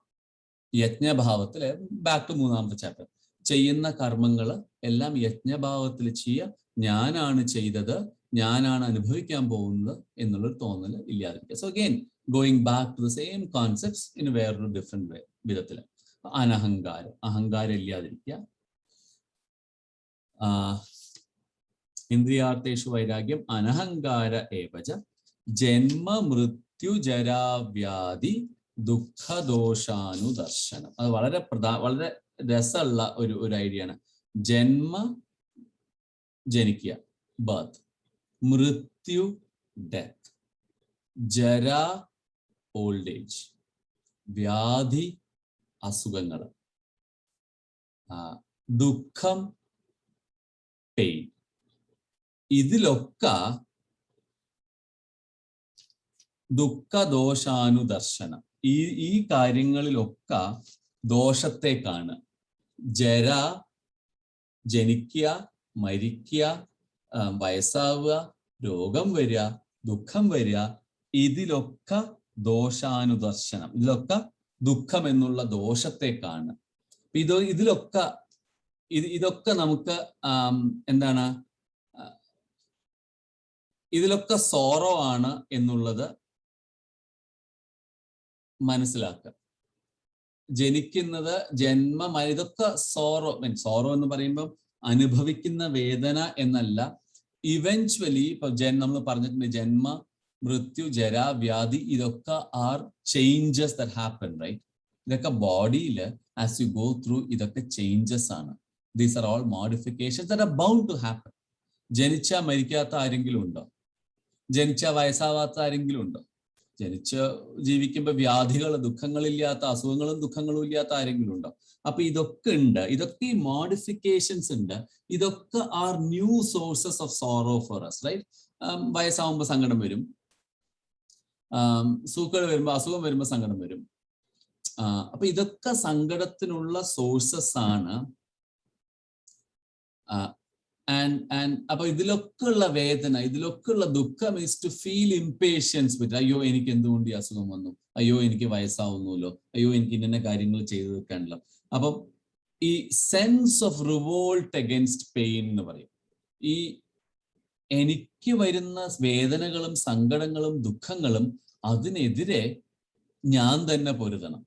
യജ്ഞഭാവത്തില് ബാക്ക് ടു 3ാമത്തെ ചാപ്റ്റർ, ചെയ്യുന്ന കർമ്മങ്ങൾ എല്ലാം യജ്ഞഭാവത്തിൽ ചെയ്യുക. ഞാനാണ് ചെയ്തത്, ഞാനാണ് അനുഭവിക്കാൻ പോകുന്നത് എന്നുള്ളൊരു തോന്നൽ ഇല്ലാതിരിക്കുക. So again going back to the same concepts in a very different way. വിധത്തിൽ അനഹങ്കാരം, അഹങ്കാരം ഇല്ലാതിരിക്കുക. ഇന്ദ്രിയാർത്ഥേഷു വൈരാഗ്യം അനഹങ്കാര ഏവച ജന്മ മൃത്യു ജരാവ്യാധി ദുഃഖദോഷാനുദർശനം. അത് വളരെ വളരെ രസമുള്ള ഒരു ഐഡിയ ആണ്. ജനിക്കുക, ബർത്ത്, മൃത്യു, ഡെത്ത്, ജര, ഓൾഡ് ഏജ്, വ്യാധി, അസുഖങ്ങൾ, ദുഃഖം, പെയിൻ. ഇതിലൊക്കെ ദുഃഖദോഷാനുദർശനം. ഈ കാര്യങ്ങളിലൊക്കെ ദോഷത്തെ കാണുക. ജര, ജനിക്കുക, മരിക്കുക, വയസ്സാവുക, രോഗം വരിക, ദുഃഖം വരിക, ഇതിലൊക്കെ ദോഷാനുദർശനം. ഇതിലൊക്കെ ദുഃഖം എന്നുള്ള ദോഷത്തെ കാണുക. ഇതൊക്കെ നമുക്ക് എന്താണ്, ഇതിലൊക്കെ സോറോ ആണ് എന്നുള്ളത് മനസ്സിലാക്കുക. ജനിക്കുന്നത്, ഇതൊക്കെ സോറോ എന്ന് പറയുമ്പോൾ അനുഭവിക്കുന്ന വേദന എന്നല്ല. ഇവൻച്വലി ഇപ്പൊ നമ്മൾ പറഞ്ഞിട്ടുണ്ട്, ജന്മ മൃത്യു ജര വ്യാധി, ഇതൊക്കെ are changes that happen, right? ഇതൊക്കെ ബോഡിയിൽ ആസ് യു ഗോ ത്രൂ ഇതൊക്കെ ചേഞ്ചസ് ആണ്. These are all modifications that are bound to happen. ജനിച്ചാൽ മരിക്കാത്ത ആരെങ്കിലും ഉണ്ടോ? ജനിച്ചാൽ വയസ്സാവാത്ത ആരെങ്കിലും ഉണ്ടോ? ജനിച്ച് ജീവിക്കുമ്പോൾ വ്യാധികൾ, ദുഃഖങ്ങളില്ലാത്ത, അസുഖങ്ങളും ദുഃഖങ്ങളും ഇല്ലാത്ത ആരെങ്കിലും ഉണ്ടോ? അപ്പൊ ഇതൊക്കെ ഉണ്ട്. ഇതൊക്കെ ഈ മോഡിഫിക്കേഷൻസ് ഉണ്ട്. ഇതൊക്കെ are new sources of sorrow for us, right? വയസ്സാവുമ്പോൾ സങ്കടം വരും, സൂക്കേട് വരുമ്പോൾ, അസുഖം വരുമ്പോൾ സങ്കടം വരും. അപ്പൊ ഇതൊക്കെ സങ്കടത്തിനുള്ള സോഴ്സസ് ആണ്. അപ്പൊ ഇതിലൊക്കെ ഉള്ള വേദന, ഇതിലൊക്കെ ഉള്ള ദുഃഖം is to feel impatience with, അയ്യോ എനിക്ക് എന്തുകൊണ്ട് ഈ അസുഖം വന്നു, അയ്യോ എനിക്ക് വയസ്സാവുന്നല്ലോ, അയ്യോ എനിക്ക് ഇന്ന കാര്യങ്ങൾ ചെയ്തു തീർക്കാനല്ലോ. അപ്പം ഈ sense of revolt against pain എന്ന് പറയും. ഈ എനിക്ക് വരുന്ന വേദനകളും സങ്കടങ്ങളും ദുഃഖങ്ങളും അതിനെതിരെ ഞാൻ തന്നെ പൊരുതണം,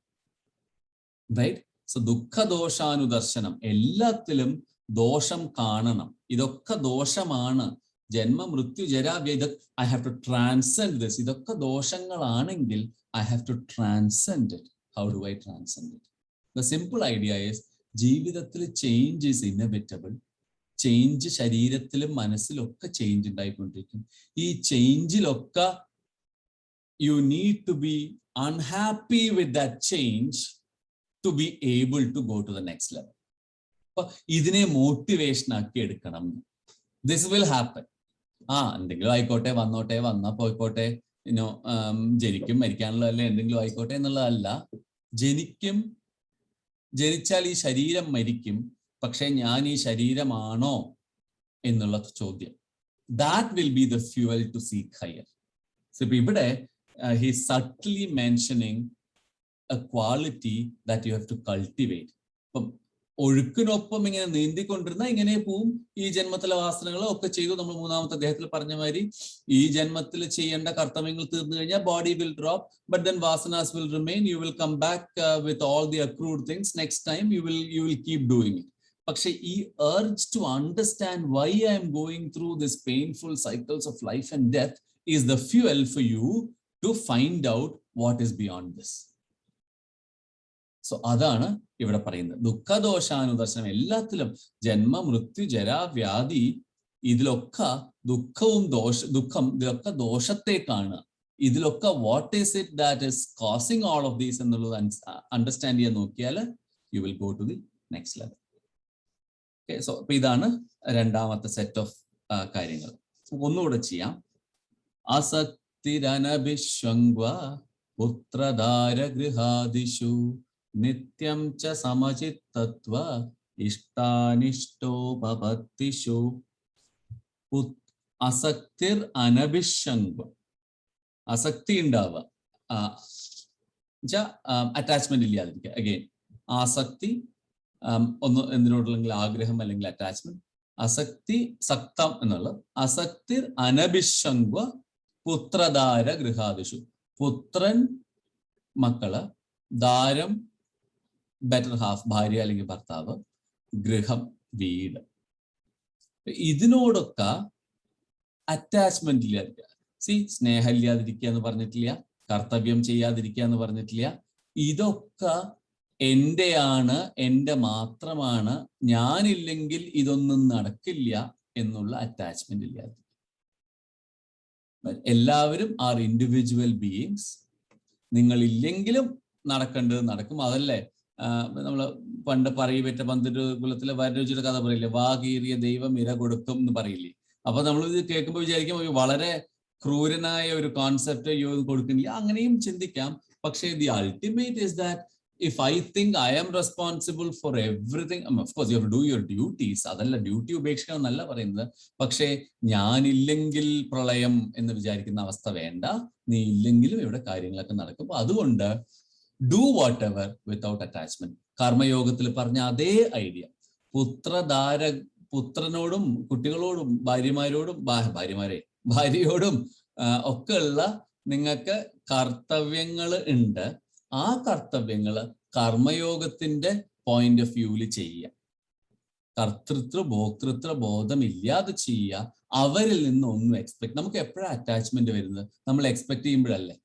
റൈറ്റ്? സോ ദുഃഖദോഷാനുദർശനം, എല്ലാത്തിലും ദോഷം കാണണം. ഇതൊക്കെ ദോഷമാണ്. ജന്മ മൃത്യു ജരാവ്യാധി, I have to transcend this. ഇതൊക്കെ ദോഷങ്ങളാണെങ്കിൽ I have to transcend it. How do I transcend it? The simple idea is, ജീവിതത്തിൽ ചേഞ്ച് ഈസ് ഇന്നവിറ്റബിൾ. ചേഞ്ച് ശരീരത്തിലും മനസ്സിലൊക്കെ ചേഞ്ച് ഉണ്ടായിക്കൊണ്ടിരിക്കും. ഈ ചേഞ്ചിലൊക്കെ you need to be unhappy with that change to be able to go to the next level. അപ്പൊ ഇതിനെ motivation ആക്കി എടുക്കണം. This will happen. എന്തെങ്കിലും ആയിക്കോട്ടെ, വന്നോട്ടെ, വന്നാ പോയിക്കോട്ടെ, ജനിക്കും, മരിക്കാനുള്ളതല്ലേ, എന്തെങ്കിലും ആയിക്കോട്ടെ എന്നുള്ളതല്ല. ജനിച്ചാൽ ഈ ശരീരം മരിക്കും, പക്ഷെ ഞാൻ ഈ ശരീരമാണോ എന്നുള്ള ചോദ്യം. That will be the fuel to seek higher. So ഇപ്പൊ ഇവിടെ he subtly mentioning a quality that you have to cultivate. ഇപ്പം ഒഴുക്കിനൊപ്പം ഇങ്ങനെ നീന്തിക്കൊണ്ടിരുന്ന ഇങ്ങനെ പോവും. ഈ ജന്മത്തിലെ വാസനകളോ ഒക്കെ ചെയ്തു. നമ്മൾ മൂന്നാമത്തെ അദ്ദേഹത്തിൽ പറഞ്ഞ മാതിരി ഈ ജന്മത്തിൽ ചെയ്യേണ്ട കർത്തവ്യങ്ങൾ തീർന്നു കഴിഞ്ഞാൽ body will drop, but then വാസനാസ് will remain. You will come back with all the accrued things. Next time you will keep doing it. പക്ഷെ ഈ urge to understand why I am going through this painful cycles of life and death is the fuel for you to find out what is beyond this. So അതാണ് ഇവിടെ പറയുന്നത്. ദുഃഖദോഷാനുദർശനം, എല്ലാത്തിലും ജന്മ മൃത്യു ജരാ വ്യാധി, ഇതിലൊക്കെ ഇതിലൊക്കെ ദോഷത്തെ കാണുക. ഇതിലൊക്കെ what is it that is causing all of these എന്നുള്ളത് അണ്ടർസ്റ്റാൻഡ് ചെയ്യാൻ നോക്കിയാൽ you will go to the next level. Okay, so അപ്പൊ ഇതാണ് രണ്ടാമത്തെ സെറ്റ് ഓഫ് കാര്യങ്ങൾ. ഒന്നുകൂടെ ചെയ്യാം. അസക്തിരനഭിശ്വങ്വ പുത്രധാരഗൃഹാദിഷു നിത്യം ച സമചിത്തത്വ ഇഷ്ടാനിഷ്ടോപപത്തിഷു. അസക്തിർ അനഭിശ്വങ്വ, ആസക്തി ഉണ്ടാവുക, അറ്റാച്ച്മെന്റ് ഇല്ലാതിരിക്കുക. അഗെയിൻ ആസക്തി, ഒന്ന് എന്തിനോടുള്ള ആഗ്രഹം അല്ലെങ്കിൽ അറ്റാച്ച്മെന്റ്. അസക്തി, സക്തം എന്നുള്ളത്. അസക്തിർ അനഭിശ്വങ്വ പുത്രധാര ഗൃഹാദിഷു. പുത്രൻ മക്കള്, ധാരം ബെറ്റർ ഹാഫ് ഭാര്യ അല്ലെങ്കിൽ ഭർത്താവ്, ഗൃഹം വീട്. ഇതിനോടൊക്കെ അറ്റാച്ച്മെന്റ് ഇല്ലാതിരിക്കുക. സ്നേഹം ഇല്ലാതിരിക്കുക എന്ന് പറഞ്ഞിട്ടില്ല, കർത്തവ്യം ചെയ്യാതിരിക്കുക എന്ന് പറഞ്ഞിട്ടില്ല. ഇതൊക്കെ എന്റെയാണ്, എന്റെ മാത്രമാണ്, ഞാനില്ലെങ്കിൽ ഇതൊന്നും നടക്കില്ല എന്നുള്ള അറ്റാച്ച്മെന്റ് ഇല്ലാതെ. എല്ലാവരും ആർ ഇൻഡിവിജ്വൽ ബീയിങ്സ്. നിങ്ങൾ ഇല്ലെങ്കിലും നടക്കേണ്ടത് നടക്കും. അതല്ലേ നമ്മള് പണ്ട് പറയപ്പെട്ട പന്തിരു കുലത്തിലെ വരരുചിയുടെ കഥ പറയില്ലേ, വാ കീറിയ ദൈവം ഇര കൊടുക്കും എന്ന് പറയില്ലേ. അപ്പൊ നമ്മൾ ഇത് കേൾക്കുമ്പോൾ വിചാരിക്കും വളരെ ക്രൂരനായ ഒരു കോൺസെപ്റ്റ് കൊടുക്കുന്നില്ല. അങ്ങനെയും ചിന്തിക്കാം. പക്ഷേ the ultimate is that if I think I am responsible for everything, of course you have to do your duties. അതല്ല ഡ്യൂട്ടി ഉപേക്ഷിക്കണം എന്നല്ല പറയുന്നത്. പക്ഷേ ഞാനില്ലെങ്കിൽ പ്രളയം എന്ന് വിചാരിക്കുന്ന അവസ്ഥ വേണ്ട. നീ ഇല്ലെങ്കിലും ഇവിടെ കാര്യങ്ങളൊക്കെ നടക്കും. അതുകൊണ്ട് do whatever without attachment. കർമ്മയോഗത്തിൽ പറഞ്ഞ അതേ ഐഡിയ പുത്രനോടും കുട്ടികളോടും ഭാര്യയോടും ഒക്കെ ഉള്ള നിങ്ങൾക്ക് കർത്തവ്യങ്ങൾ ഉണ്ട്. ആ കർത്തവ്യങ്ങൾ കർമ്മയോഗത്തിന്റെ പോയിന്റ് ഓഫ് വ്യൂവിൽ ചെയ്യുക. കർത്തൃത്വ ഭോക്തൃത്വ ബോധമില്ലാതെ ചെയ്യുക. അവരിൽ നിന്ന് ഒന്നും എക്സ്പെക്ട്. നമുക്ക് എപ്പോഴാണ് അറ്റാച്ച്മെന്റ് വരുന്നത്? നമ്മൾ എക്സ്പെക്ട് ചെയ്യുമ്പോഴല്ലേ.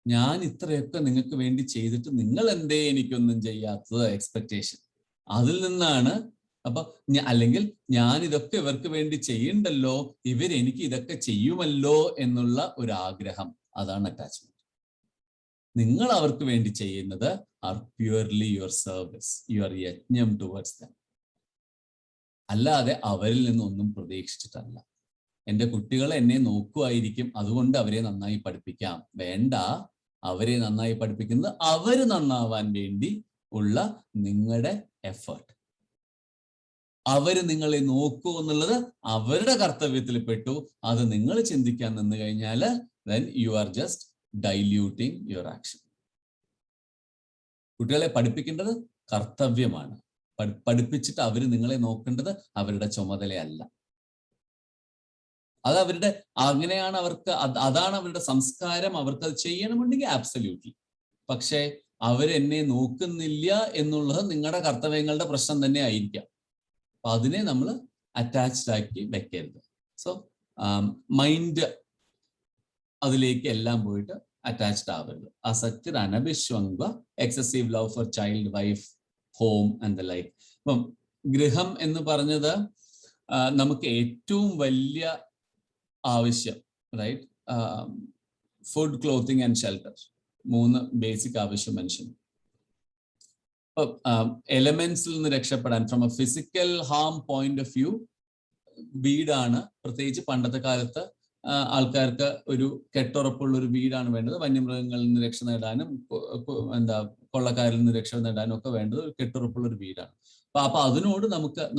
ഞാൻ ഇത്രയൊക്കെ നിങ്ങൾക്ക് വേണ്ടി ചെയ്തിട്ട് നിങ്ങൾ എന്തേ എനിക്കൊന്നും ചെയ്യാത്തത്, എക്സ്പെക്ടേഷൻ. അതിൽ നിന്നാണ്. അപ്പൊ അല്ലെങ്കിൽ ഞാൻ ഇതൊക്കെ ഇവർക്ക് വേണ്ടി ചെയ്യണ്ടല്ലോ, ഇവരെനിക്ക് ഇതൊക്കെ ചെയ്യുമല്ലോ എന്നുള്ള ഒരു ആഗ്രഹം. അതാണ് അറ്റാച്ച്മെന്റ്. നിങ്ങൾ അവർക്ക് വേണ്ടി ചെയ്യുന്നത് are purely your service, your yajna towards them. അല്ലാതെ അവരിൽ നിന്നൊന്നും പ്രതീക്ഷിച്ചിട്ടല്ല. എൻ്റെ കുട്ടികൾ എന്നെ നോക്കുമായിരിക്കും, അതുകൊണ്ട് അവരെ നന്നായി പഠിപ്പിക്കാം. വേണ്ട, അവരെ നന്നായി പഠിപ്പിക്കുന്നത് അവർ നന്നാവാൻ വേണ്ടി ഉള്ള നിങ്ങളുടെ എഫേർട്ട്. അവര് നിങ്ങളെ നോക്കൂ എന്നുള്ളത് അവരുടെ കർത്തവ്യത്തിൽ പെട്ടു. അത് നിങ്ങൾ ചിന്തിക്കാൻ നിന്ന് കഴിഞ്ഞാൽ then you are just diluting your action. കുട്ടികളെ പഠിപ്പിക്കേണ്ടത് കർത്തവ്യമാണ്. പഠിപ്പിച്ചിട്ട് അവർ നിങ്ങളെ നോക്കേണ്ടത് അവരുടെ ചുമതലയല്ല. അത് അവരുടെ അങ്ങനെയാണ്, അവർക്ക് അതാണ് അവരുടെ സംസ്കാരം. അവർക്ക് അത് ചെയ്യണമെന്നുണ്ടെങ്കിൽ ആബ്സല്യൂട്ട്ലി. പക്ഷെ അവരെന്നെ നോക്കുന്നില്ല എന്നുള്ളത് നിങ്ങളുടെ കർത്തവ്യങ്ങളുടെ പ്രശ്നം തന്നെ ആയിരിക്കാം. അപ്പൊ അതിനെ നമ്മൾ അറ്റാച്ച്ഡ് ആക്കി വെക്കരുത്. സോ മൈൻഡ് അതിലേക്ക് എല്ലാം പോയിട്ട് അറ്റാച്ച്ഡ് ആവരുത്. അസക്തി അനഭിശ്വംഗ, excessive love for child, wife, home and the like. അപ്പം ഗൃഹം എന്ന് പറഞ്ഞത് നമുക്ക് ഏറ്റവും വലിയ ആവശ്യം, right? Food, clothing and shelter, 3 basic ആവശ്യം മനുഷ്യന്. എലമെന്റ്സിൽ നിന്ന് രക്ഷപ്പെടാൻ from a physical harm point of view വീടാണ്. പ്രത്യേകിച്ച് പണ്ടത്തെ കാലത്ത് ആൾക്കാർക്ക് ഒരു കെട്ടുറപ്പുള്ള ഒരു വീടാണ് വേണ്ടത്. വന്യമൃഗങ്ങളിൽ നിന്ന് രക്ഷ നേടാനും കൊള്ളക്കാരിൽ നിന്ന് രക്ഷ നേടാനും ഒക്കെ വേണ്ടത് ഒരു കെട്ടുറപ്പുള്ള ഒരു വീടാണ്. അപ്പൊ അതിനോട്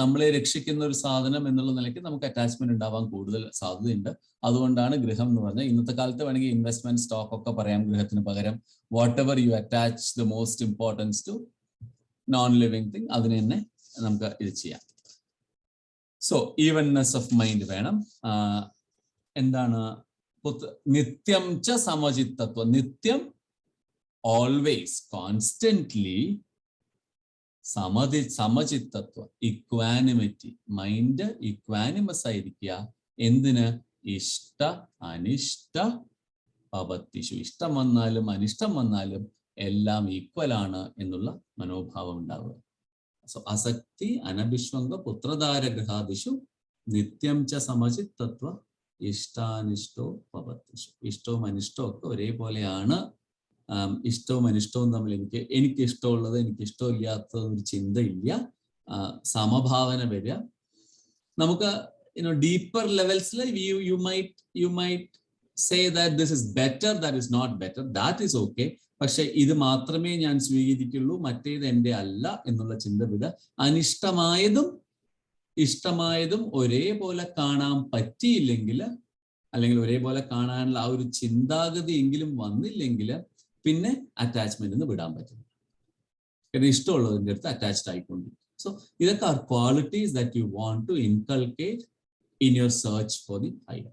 നമ്മളെ രക്ഷിക്കുന്ന ഒരു സാധനം എന്നുള്ള നിലയ്ക്ക് നമുക്ക് അറ്റാച്ച്മെന്റ് ഉണ്ടാവാൻ കൂടുതൽ സാധ്യതയുണ്ട്. അതുകൊണ്ടാണ് ഗൃഹം എന്ന് പറഞ്ഞാൽ, ഇന്നത്തെ കാലത്ത് വേണമെങ്കിൽ ഇൻവെസ്റ്റ്മെന്റ് സ്റ്റോക്ക് ഒക്കെ പറയാം ഗൃഹത്തിന് പകരം. Whatever you attach the most importance to non living thing, അതിന് തന്നെ നമുക്ക് ഇത് ചെയ്യാം. സോ ഈവൻനെസ് ഓഫ് മൈൻഡ് വേണം. എന്താണ് നിത്യം ച സമചിത്തത്വം? നിത്യം, ഓൾവേസ്, കോൺസ്റ്റന്റ്ലി സമചിത്തത്വം, ഇക്വാനിമിറ്റി. മൈൻഡ് ഇക്വാനിമസ് ആയിരിക്കുക. എന്തിന്? ഇഷ്ട അനിഷ്ട പവത്തിഷു. ഇഷ്ടം വന്നാലും അനിഷ്ടം വന്നാലും എല്ലാം ഈക്വൽ ആണ് എന്നുള്ള മനോഭാവം ഉണ്ടാവുക. സോ അസക്തി അനഭിശ്വംഗ പുത്രധാര ഗൃഹാദിഷു നിത്യം ച സമചിത്തത്വ ഇഷ്ടാനിഷ്ടോ പവത്തിഷു. ഇഷ്ടവും അനിഷ്ടവും ഒക്കെ ഒരേപോലെയാണ്. ഇഷ്ടവും അനിഷ്ടവും തമ്മിൽ എനിക്ക് ഇഷ്ടമുള്ളത് എനിക്ക് ഇഷ്ടമില്ലാത്തത് ഒരു ചിന്തയില്ല. സമഭാവന വരിക. നമുക്ക് deeper ലെവൽസിൽ you might say that this is better, that is not better, that is okay. പക്ഷെ ഇത് മാത്രമേ ഞാൻ സ്വീകരിക്കുള്ളൂ, മറ്റേത് എൻ്റെ അല്ല എന്നുള്ള ചിന്ത വിടുക. അനിഷ്ടമായതും ഇഷ്ടമായതും ഒരേപോലെ കാണാൻ പറ്റിയില്ലെങ്കിൽ, അല്ലെങ്കിൽ ഒരേപോലെ കാണാനുള്ള ആ ഒരു ചിന്താഗതി എങ്കിലും വന്നില്ലെങ്കിൽ പിന്നെ അറ്റാച്ച്മെന്റിന് വിടാൻ പറ്റില്ല. കാരണം ഇഷ്ടമുള്ളതിൻ്റെ അടുത്ത് അറ്റാച്ച്ഡ് ആയിക്കൊണ്ടിരിക്കും. സോ ഇതൊക്കെ are qualities that you want to inculcate in your search for the higher.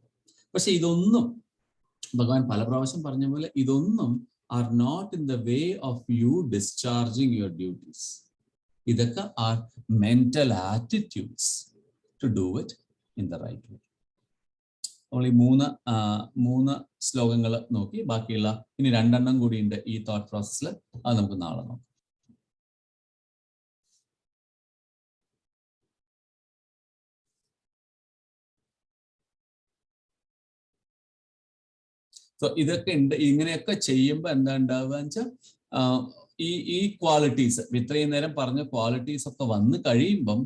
പക്ഷെ ഇതൊന്നും ഭഗവാൻ പല പ്രാവശ്യം പറഞ്ഞ പോലെ ഇതൊന്നും are not in the way of you discharging your duties. Idakka are mental attitudes to do it in the right way. നമ്മൾ ഈ മൂന്ന് ശ്ലോകങ്ങൾ നോക്കി. ബാക്കിയുള്ള ഇനി 2 എണ്ണം കൂടിയുണ്ട് ഈ തോട്ട് പ്രോസസ്സിൽ. അത് നമുക്ക് നാളെ നോക്കാം. സോ ഇതൊക്കെ ഉണ്ട്. ഇങ്ങനെയൊക്കെ ചെയ്യുമ്പോൾ എന്താ ഉണ്ടാവുക വെച്ചാൽ ഈ ക്വാളിറ്റീസ്, ഇത്രയും നേരം പറഞ്ഞ ക്വാളിറ്റീസ് ഒക്കെ വന്നു കഴിയുമ്പം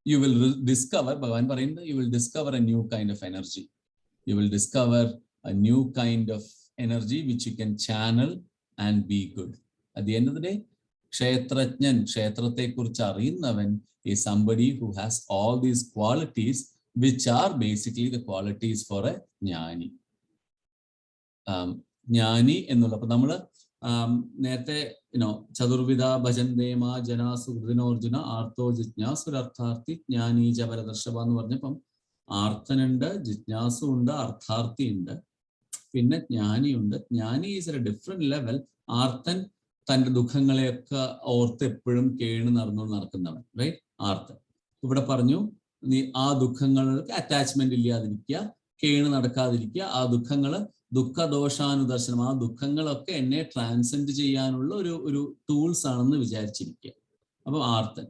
you will discover, ഭഗവാൻ പറയുന്നത്, you will discover a new kind of energy. You will discover a new kind of energy which you can channel and be good. At the end of the day, ക്ഷേത്രജ്ഞൻ, ക്ഷേത്രത്തെ കുറിച്ച് അറിയുന്നവൻ is somebody who has all these qualities which are basically the qualities for a ജ്ഞാനി. ജ്ഞാനി എന്നുള്ള, അപ്പൊ നമ്മള് നേരത്തെ ചതുർവിധ ഭജന്തേമ ജനാസുഹൃദിനോർജുന ആർത്തോ ജിജ്ഞാസുരർത്ഥാർത്ഥി ജ്ഞാനി ജപരദർശഭ എന്ന് പറഞ്ഞപ്പം ആർത്തനുണ്ട്, ജിജ്ഞാസു ഉണ്ട്, അർത്ഥാർത്ഥി ഉണ്ട്, പിന്നെ ജ്ഞാനിയുണ്ട്. ജ്ഞാനി ഈസ് എ ഡിഫറെന്റ് ലെവൽ. ആർത്തൻ തന്റെ ദുഃഖങ്ങളെയൊക്കെ ഓർത്ത് എപ്പോഴും കേണ് നടക്കുന്നവൻ, റൈറ്റ്? ആർത്തൻ ഇവിടെ പറഞ്ഞു, നീ ആ ദുഃഖങ്ങൾക്ക് അറ്റാച്ച്മെന്റ് ഇല്ലാതിരിക്കുക, കേണ് നടക്കാതിരിക്കുക. ആ ദുഃഖങ്ങള് ദുഃഖദോഷാനുദർശനം, ആ ദുഃഖങ്ങളൊക്കെ എന്നെ ട്രാൻസെൻഡ് ചെയ്യാനുള്ള ഒരു ടൂൾസ് ആണെന്ന് വിചാരിച്ചിരിക്കുക. അപ്പൊ ആർത്തൻ.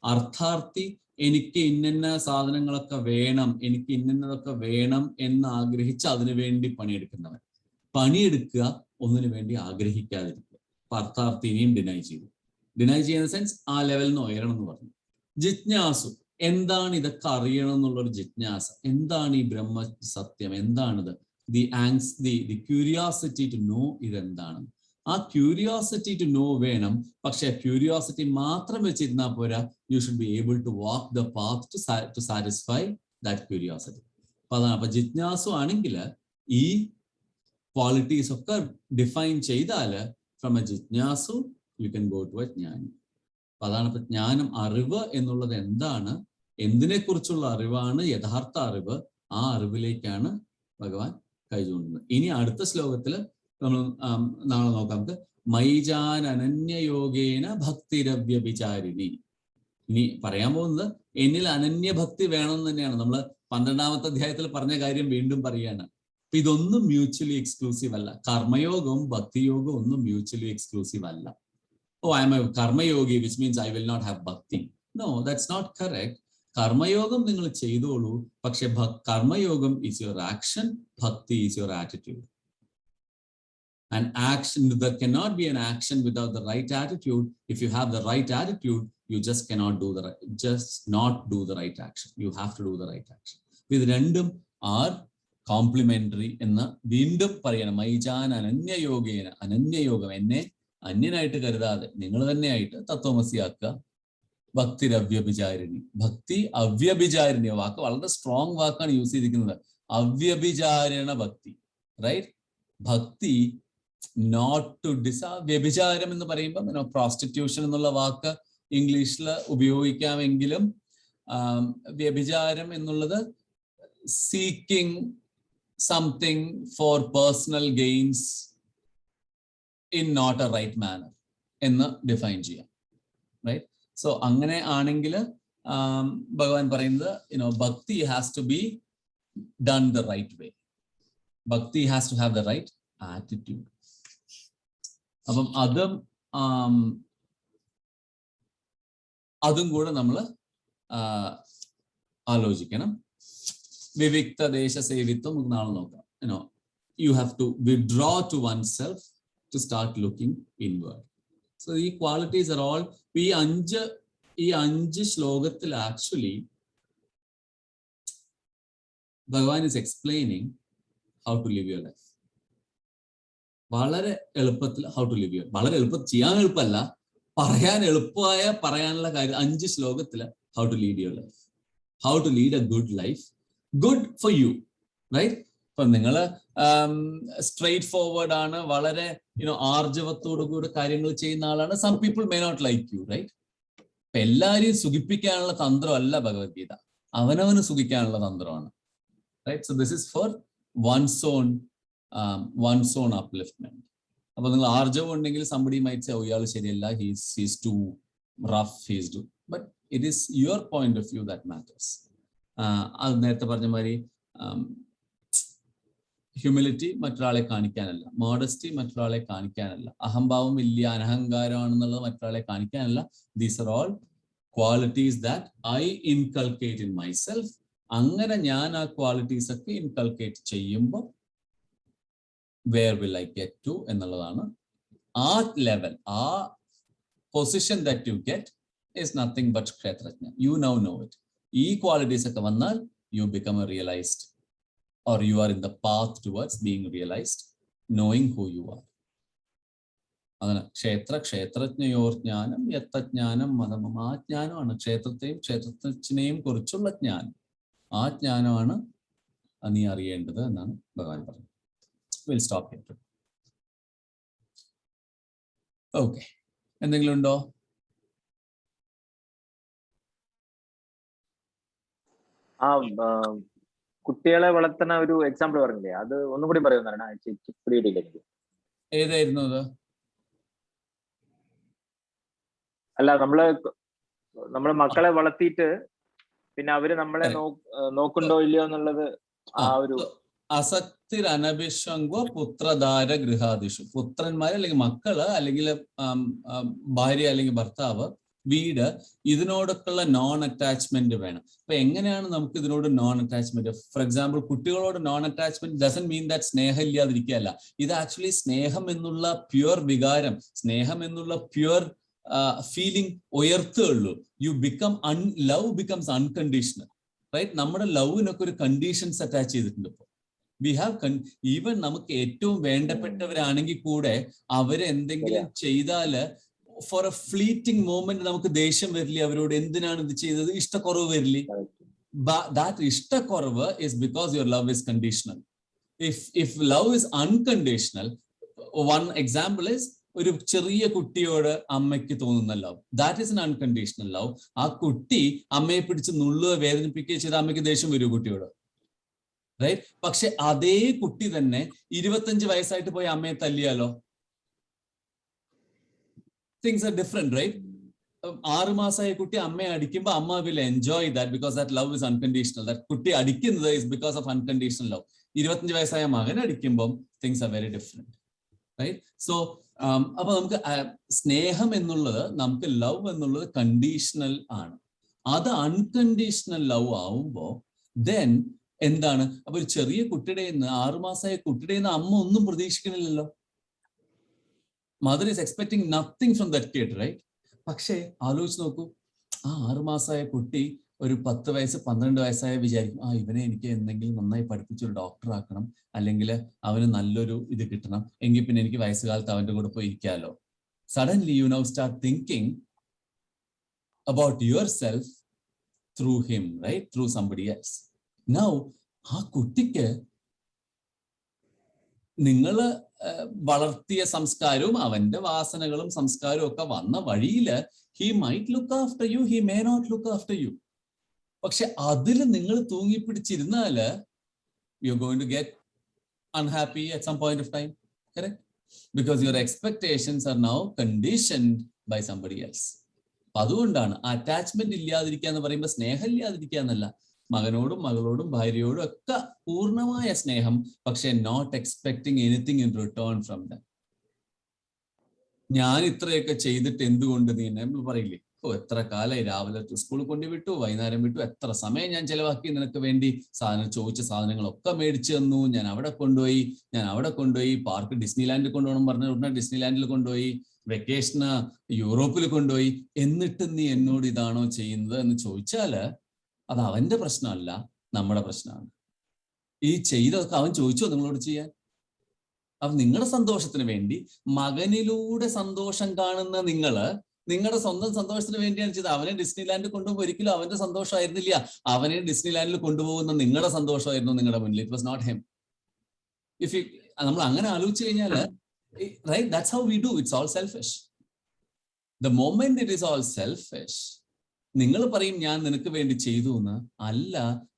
അർത്ഥാർത്ഥി, എനിക്ക് ഇന്ന സാധനങ്ങളൊക്കെ വേണം, എനിക്ക് ഇന്നതൊക്കെ വേണം എന്ന് ആഗ്രഹിച്ച് അതിനു വേണ്ടി പണിയെടുക്കുന്നവൻ. പണിയെടുക്കുക, ഒന്നിനു വേണ്ടി ആഗ്രഹിക്കാതിരിക്കുക. അപ്പൊ അർത്ഥാർത്ഥി ഇനിയും ഡിനൈ ചെയ്തു. ഡിനൈ ചെയ്യുന്ന സെൻസ് ആ ലെവലിൽ നിന്ന് ഉയരണം എന്ന് പറഞ്ഞു. ജിജ്ഞാസു, എന്താണ് ഇതൊക്കെ അറിയണം എന്നുള്ളൊരു ജിജ്ഞാസ. എന്താണ് ഈ ബ്രഹ്മ സത്യം, എന്താണിത്? the curiosity to know ഇതെന്താണ്. ആ ക്യൂരിയോസിറ്റി ടു നോ വേണം. പക്ഷെ ക്യൂരിയോസിറ്റി മാത്രം വെച്ചിരുന്നാൽ പോരാ. You should be able to walk the path to satisfy that curiosity. അപ്പൊ അതാണ്. അപ്പൊ ജിജ്ഞാസു ആണെങ്കിൽ ഈ ക്വാളിറ്റീസ് ഒക്കെ ഡിഫൈൻ ചെയ്താല് ഫ്രം എ ജിജ്ഞാസു you can go to a ജ്ഞാനി. അപ്പൊ അതാണ് ഇപ്പൊ ജ്ഞാനം. അറിവ് എന്നുള്ളത് എന്താണ്, എന്തിനെ കുറിച്ചുള്ള അറിവാണ് യഥാർത്ഥ അറിവ്. ആ അറിവിലേക്കാണ് ഭഗവാൻ കൈ ചൂണ്ടുന്നത്. ഇനി അടുത്ത ശ്ലോകത്തില് നമ്മൾ നാളെ നോക്കാം. നമുക്ക് മൈജാൻ അനന്യയോഗേന ഭക്തിരവ്യഭിചാരിണി. ഇനി പറയാൻ പോകുന്നത് എന്നിൽ അനന്യഭക്തി വേണം തന്നെയാണ്. നമ്മൾ 12ാമത്തെ അധ്യായത്തിൽ പറഞ്ഞ കാര്യം വീണ്ടും പറയാണ്. അപ്പൊ ഇതൊന്നും മ്യൂച്വലി എക്സ്ക്ലൂസീവ് അല്ല. കർമ്മയോഗവും ഭക്തിയോഗവും ഒന്നും മ്യൂച്വലി എക്സ്ക്ലൂസീവ് അല്ല. ഓ ഐ എം എ കർമ്മയോഗി which means I will not have ഭക്തി. No, that's not correct. കർമ്മയോഗം നിങ്ങൾ ചെയ്തോളൂ, പക്ഷെ കർമ്മയോഗം ഈസ് യുവർ ആക്ഷൻ, ഭക്തി is your attitude. An action, there cannot be an action without the right attitude. If you have the right attitude, you just cannot do not do the right action. You have to do the right action. ഇത് രണ്ടും are complementary എന്ന് വീണ്ടും പറയണം. മൈജാൻ അനന്യയോഗേന, അനന്യയോഗം, എന്നെ അന്യനായിട്ട് കരുതാതെ നിങ്ങൾ തന്നെയായിട്ട് തത്വമസിയാക്കുക. ഭക്തിരവ്യഭിചാരിണി, ഭക്തി അവ്യഭിചാരിണി. വാക്ക് വളരെ സ്ട്രോങ് വാക്കാണ് യൂസ് ചെയ്തിരിക്കുന്നത്. അവ്യഭിചാരണ ഭക്തി, റൈറ്റ്? ഭക്തി നോട്ട് ടു വ്യഭിചാരം എന്ന് പറയുമ്പോൾ പ്രോസ്റ്റിറ്റ്യൂഷൻ എന്നുള്ള വാക്ക് ഇംഗ്ലീഷിൽ ഉപയോഗിക്കാമെങ്കിലും വ്യഭിചാരം എന്നുള്ളത് seeking something for personal gains in not a right manner എന്ന് ഡിഫൈൻ ചെയ്യാം, റൈറ്റ്? സോ അങ്ങനെ ആണെങ്കിൽ ഭഗവാൻ പറയുന്നത് ഭക്തി has to be done the right way. ഭക്തി has to have the right attitude. അപ്പം അതും കൂടെ നമ്മൾ ആലോചിക്കണം. വിവിക്ത ദേശ സേവിത്വം നമുക്ക് നാളെ നോക്കാം. You have to withdraw to one self to start looking inward. So ഈ ക്വാളിറ്റീസ് ആർ ഓൾ ഈ അഞ്ച് ശ്ലോകത്തിൽ actually Bhagavan is explaining how to live your life. വളരെ എളുപ്പത്തിൽ ഹൗ ടു ലിവ് യുവർ, വളരെ എളുപ്പത്തിൽ, ചെയ്യാൻ എളുപ്പമല്ല, പറയാനുള്ള കാര്യം 5 ശ്ലോകത്തിൽ how to lead your life, how to lead a good life, good for you, right? ഇപ്പൊ നിങ്ങൾ സ്ട്രെയിറ്റ് ഫോർവേഡ് ആണ്, വളരെ ആർജവത്തോടു കൂടി കാര്യങ്ങൾ ചെയ്യുന്ന ആളാണ്. Some people may not like you, right? ഇപ്പൊ എല്ലാരെയും സുഖിപ്പിക്കാനുള്ള തന്ത്രമല്ല ഭഗവത്ഗീത, അവനവന് സുഖിക്കാനുള്ള തന്ത്രമാണ്, right? So this is for one's own upliftment. അപ്പൊ നിങ്ങൾ ആർജവം ഉണ്ടെങ്കിൽ somebody might say, ഇയാൾ ശരിയല്ല, he's too rough, but it is your point of view that matters. അത് നേരത്തെ പറഞ്ഞ മാതിരി ഹ്യൂമിലിറ്റി മറ്റൊരാളെ കാണിക്കാനല്ല, മോഡസ്റ്റി മറ്റൊരാളെ കാണിക്കാനല്ല, അഹംഭാവം വലിയ അനഹങ്കാരമാണെന്നുള്ളത് മറ്റൊരാളെ കാണിക്കാനല്ല. These are all qualities that I inculcate in myself. അങ്ങനെ ഞാൻ ആ ക്വാളിറ്റീസ് ഒക്കെ ഇൻകൾക്കേറ്റ് ചെയ്യുമ്പോൾ where will I get to എന്നുള്ളതാണ്. ആ ലെവൽ, ആ position that you get is nothing but kshetrajna. You now know it. ഈ ക്വാളിറ്റീസ് ഒക്കെ വന്നാൽ you become a realized, or you are in the path towards being realized, knowing who you are. അങ്ങനെ ക്ഷേത്രജ്ഞയോർ ജ്ഞാനം യത്തജ്ഞാനം മതമം. ആ ജ്ഞാനമാണ് ക്ഷേത്രത്തെയും ക്ഷേത്രജ്ഞനെയും കുറിച്ചുള്ള ജ്ഞാനം. ആ ജ്ഞാനമാണ് നീ അറിയേണ്ടത് എന്നാണ് ഭഗവാൻ പറഞ്ഞത്. Will stop here. ഓക്കെ, എന്തെങ്കിലും ഉണ്ടോ? ആ കുട്ടികളെ വളർത്തുന്ന ഒരു എക്സാമ്പിൾ പറഞ്ഞില്ലേ, അത് ഒന്നും കൂടി പറയുന്നതാണ്. ഏതായിരുന്നു അത്? അല്ല, നമ്മള് മക്കളെ വളർത്തിയിട്ട് പിന്നെ അവര് നമ്മളെ നോക്കുന്നുണ്ടോ ഇല്ലയോ എന്നുള്ളത് ആ ഒരു അസക്തിർ അനഭിഷംഗോ പുത്രധാര ഗൃഹാദിഷു. പുത്രന്മാര് അല്ലെങ്കിൽ മക്കള് അല്ലെങ്കിൽ ഭാര്യ അല്ലെങ്കിൽ ഭർത്താവ്, വീട്, ഇതിനോടൊക്കെയുള്ള നോൺ അറ്റാച്ച്മെന്റ് വേണം. അപ്പൊ എങ്ങനെയാണ് നമുക്ക് ഇതിനോട് നോൺ അറ്റാച്ച്മെന്റ്? ഫോർ എക്സാമ്പിൾ, കുട്ടികളോട് non attachment doesn't mean that സ്നേഹം ഇല്ലാതിരിക്കുകയല്ല. ഇത് ആക്ച്വലി സ്നേഹം എന്നുള്ള പ്യുവർ വികാരം, സ്നേഹം എന്നുള്ള പ്യുവർ ഫീലിംഗ് ഉയർത്തുള്ളൂ. You become love becomes unconditional, right? നമ്മുടെ ലവിനൊക്കെ ഒരു കണ്ടീഷൻസ് അറ്റാച്ച് ചെയ്തിട്ടുണ്ട്. ഇപ്പോൾ വി ഹാവ് ഈവൻ നമുക്ക് ഏറ്റവും വേണ്ടപ്പെട്ടവരാണെങ്കിൽ കൂടെ അവരെ എന്തെങ്കിലും ചെയ്താല് ഫോർ എ ഫ്ലീറ്റിംഗ് മൊമെന്റ് നമുക്ക് ദേഷ്യം വരില്ലേ അവരോട്? എന്തിനാണ് ഇത് ചെയ്തത്? ഇഷ്ടക്കുറവ് വരില്ലേ? ദാറ്റ് ഇഷ്ടക്കുറവ് is because your love is conditional. If love is unconditional, one example is ഒരു ചെറിയ കുട്ടിയോട് അമ്മയ്ക്ക് തോന്നുന്ന love, that is an unconditional love. ആ കുട്ടി അമ്മയെ പിടിച്ച് നുള്ളുക, വേദനിപ്പിക്കുകയോ ചെയ്ത അമ്മയ്ക്ക് ദേഷ്യം വരും കുട്ടിയോട്, റൈറ്റ്? പക്ഷെ അതേ കുട്ടി തന്നെ 25 വയസ്സായിട്ട് പോയി അമ്മയെ തല്ലിയാലോ? things are different, right? 6 മാസമായ കുട്ടി അമ്മയെ അടിക്കുമ്പോൾ അമ്മ will enjoy that because that love is unconditional. that കുട്ടി അടിക്കുന്നത് is because of unconditional love. 25 വയസ്സായ മകൻ അടിക്കുമ്പോൾ things are very different, right? So അപ്പൊ നമുക്ക് സ്നേഹം എന്നുള്ളത്, നമുക്ക് ലവ് എന്നുള്ളത് കണ്ടീഷണൽ ആണ്. അത് അൺകണ്ടീഷണൽ ലവ് ആവുമ്പോ then എന്താണ്? അപ്പൊ ഒരു ചെറിയ കുട്ടിയുടെ 6 മാസമായ കുട്ടിയുടെ അമ്മ ഒന്നും പ്രതീക്ഷിക്കണില്ലല്ലോ. Mother is expecting nothing from that kid, right? പക്ഷേ ആലോചിച്ച് നോക്കൂ, ആ 6 മാസമായ കുട്ടി ഒരു 10 വയസ്സ് 12 വയസ്സായ വിചാരിക്കും, ഇവനെ എനിക്ക് എന്തെങ്കിലും നന്നായി പഠിപ്പിച്ചൊരു ഡോക്ടർ ആക്കണം, അല്ലെങ്കിൽ അവന് നല്ലൊരു ഇത് കിട്ടണം, എങ്കിൽ പിന്നെ എനിക്ക് വയസ്സുകാലത്ത് അവന്റെ കൂടെ പോയി ഇരിക്കാലോ. Suddenly you now start thinking about yourself through him, right? Through somebody else. Now ആ കുട്ടിക്ക് നിങ്ങള് വളർത്തിയ സംസ്കാരവും അവന്റെ വാസനകളും സംസ്കാരവും ഒക്കെ വന്ന വഴിയില് he might look after you, he may not look after you. പക്ഷെ അതിൽ നിങ്ങൾ തൂങ്ങിപ്പിടിച്ചിരുന്നാല് you are going to get unhappy at some point of time, correct? Because your expectations are now conditioned by somebody else. അപ്പൊ അതുകൊണ്ടാണ് attachment ഇല്ലാതിരിക്കുക എന്ന് പറയുമ്പോൾ സ്നേഹം ഇല്ലാതിരിക്കുക എന്നല്ല. മകനോടും മകളോടും ഭാര്യയോടും ഒക്കെ പൂർണ്ണമായ സ്നേഹം, പക്ഷെ not expecting anything in return from them. ഞാൻ ഇത്രയൊക്കെ ചെയ്തിട്ട് എന്തുകൊണ്ട് നീ നമ്മൾ പറയില്ലേ, എത്ര കാലമായി, രാവിലെ സ്കൂളിൽ കൊണ്ടുവിട്ടു, വൈകുന്നേരം വിട്ടു, എത്ര സമയം ഞാൻ ചെലവാക്കി നിനക്ക് വേണ്ടി, ചോദിച്ച സാധനങ്ങളൊക്കെ മേടിച്ചു തന്നു, ഞാൻ അവിടെ കൊണ്ടുപോയി, പാർക്ക് ഡിസ്നിലാൻഡിൽ കൊണ്ടുപോകണം പറഞ്ഞ ഉടനെ ഡിസ്നിലാൻഡിൽ കൊണ്ടുപോയി, വെക്കേഷന് യൂറോപ്പിൽ കൊണ്ടുപോയി, എന്നിട്ട് നീ എന്നോട് ഇതാണോ ചെയ്യുന്നത് എന്ന് ചോദിച്ചാല് അത് അവന്റെ പ്രശ്നമല്ല, നമ്മുടെ പ്രശ്നമാണ്. ഈ ചെയ്തൊക്കെ അവൻ ചോദിച്ചോ നിങ്ങളോട് ചെയ്യാൻ? അപ്പൊ നിങ്ങളുടെ സന്തോഷത്തിന് വേണ്ടി, മകനിലൂടെ സന്തോഷം കാണുന്ന നിങ്ങളുടെ സ്വന്തം സന്തോഷത്തിന് വേണ്ടിയാണ് ചെയ്തത്. അവനെ ഡിസ്നിലാൻഡിൽ കൊണ്ടുപോകുമ്പോൾ ഒരിക്കലും അവന്റെ സന്തോഷമായിരുന്നില്ല, അവനെ ഡിസ്നിലാൻഡിൽ കൊണ്ടുപോകുന്ന നിങ്ങളുടെ സന്തോഷമായിരുന്നു നിങ്ങളുടെ മുന്നിൽ. It was not him. If നമ്മൾ അങ്ങനെ ആലോചിച്ചു കഴിഞ്ഞാല്, right, that's how we do. It's all selfish. The moment it is all selfish, നിങ്ങൾ പറയും ഞാൻ നിനക്ക് വേണ്ടി ചെയ്തു എന്ന്. അല്ല,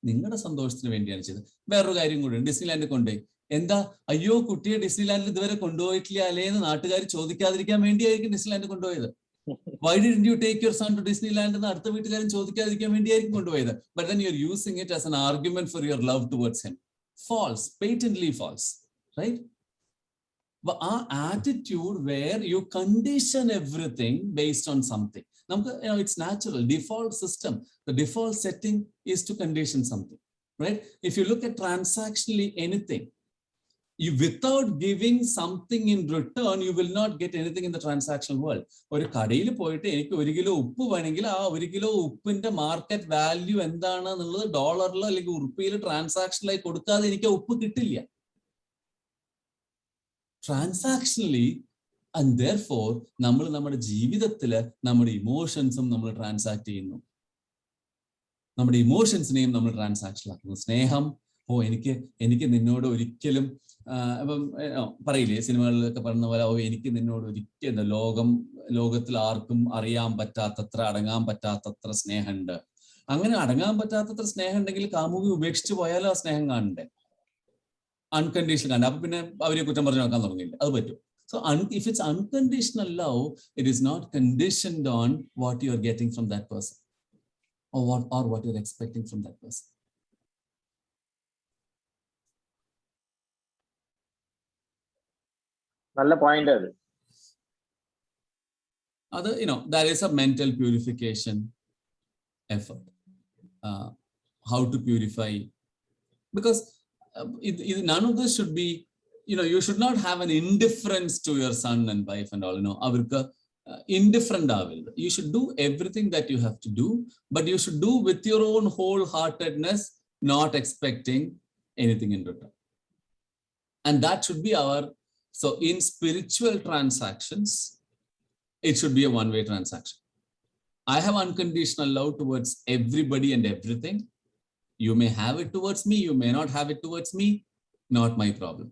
നിങ്ങളുടെ സന്തോഷത്തിന് വേണ്ടിയാണ് ചെയ്തത്. വേറൊരു കാര്യം കൂടെ, ഡിസ്നിലാൻഡിൽ കൊണ്ടുപോയി. എന്താ, അയ്യോ കുട്ടിയെ ഡിസ്നിലാൻഡിൽ ഇതുവരെ കൊണ്ടുപോയിട്ടില്ല അല്ലേ എന്ന് നാട്ടുകാർ ചോദിക്കാതിരിക്കാൻ വേണ്ടിയായിരിക്കും ഡിസ്നിലാൻഡ് കൊണ്ടുപോയത്. Why didn't you take your son to Disneyland എന്ന് അടുത്ത വീട്ടുകാരും ചോദിക്കാതിരിക്കാൻ വേണ്ടിയായിരിക്കും കൊണ്ടുപോയത്. But then you are using it as an argument for your love towards him. false, patently false, right? But our attitude where you condition everything based on something. It's natural, default system. The default setting is to condition something, right? If you look at transactionally anything, you without giving something in return, you will not get anything in the transactional world. ഒരു കടയിൽ പോയിട്ട് എനിക്ക് 1 kilo ഉപ്പ് വേണമെങ്കിൽ ആ 1 kilo ഉപ്പിന്റെ market value എന്താണ് എന്നുള്ളത് ഡോളറിലോ അല്ലെങ്കിൽ ഉറുപ്പിയിലോ ട്രാൻസാക്ഷനിലായി കൊടുക്കാതെ എനിക്ക് ഉപ്പ് കിട്ടില്ല. ട്രാൻസാക്ഷണലി. ആൻഡ് therefore നമ്മൾ നമ്മുടെ ജീവിതത്തില് നമ്മുടെ ഇമോഷൻസും നമ്മൾ ട്രാൻസാക്ട് ചെയ്യുന്നു. നമ്മുടെ ഇമോഷൻസിനെയും നമ്മൾ ട്രാൻസാക്ഷൻ ആക്കുന്നു. സ്നേഹം, എനിക്ക് നിന്നോട് ഒരിക്കലും ഇപ്പം പറയില്ലേ സിനിമകളിലൊക്കെ പറയുന്ന പോലെ, എനിക്ക് നിന്നോട് ഒരിക്കലും ലോകത്തിൽ ആർക്കും അറിയാൻ പറ്റാത്തത്ര, അടങ്ങാൻ പറ്റാത്തത്ര സ്നേഹമുണ്ട്. അങ്ങനെ അടങ്ങാൻ പറ്റാത്തത്ര സ്നേഹം ഉണ്ടെങ്കിൽ കാമുകി ഉപേക്ഷിച്ച് പോയാലും ആ സ്നേഹം കാണണ്ടേ? അൺകണ്ടീഷണൽ കാണണ്ടേ? അപ്പൊ പിന്നെ അവരെ കുറ്റം പറഞ്ഞു നോക്കാൻ തുടങ്ങിയില്ല. അത് പറ്റും. So if it's unconditional love, it is not conditioned on what you are getting from that person or what you're expecting from that person. നല്ല പോയിന്റ് അത്. അത് there is a mental purification effort. How to purify, because none of this should be, you should not have an indifference to your son and wife and all. Avarku indifferent avillu. You should do everything that you have to do, but you should do with your own wholeheartedness, not expecting anything in return. And that should be so in spiritual transactions, it should be a one-way transaction. I have unconditional love towards everybody and everything. You may have it towards me, you may not have it towards me, not my problem.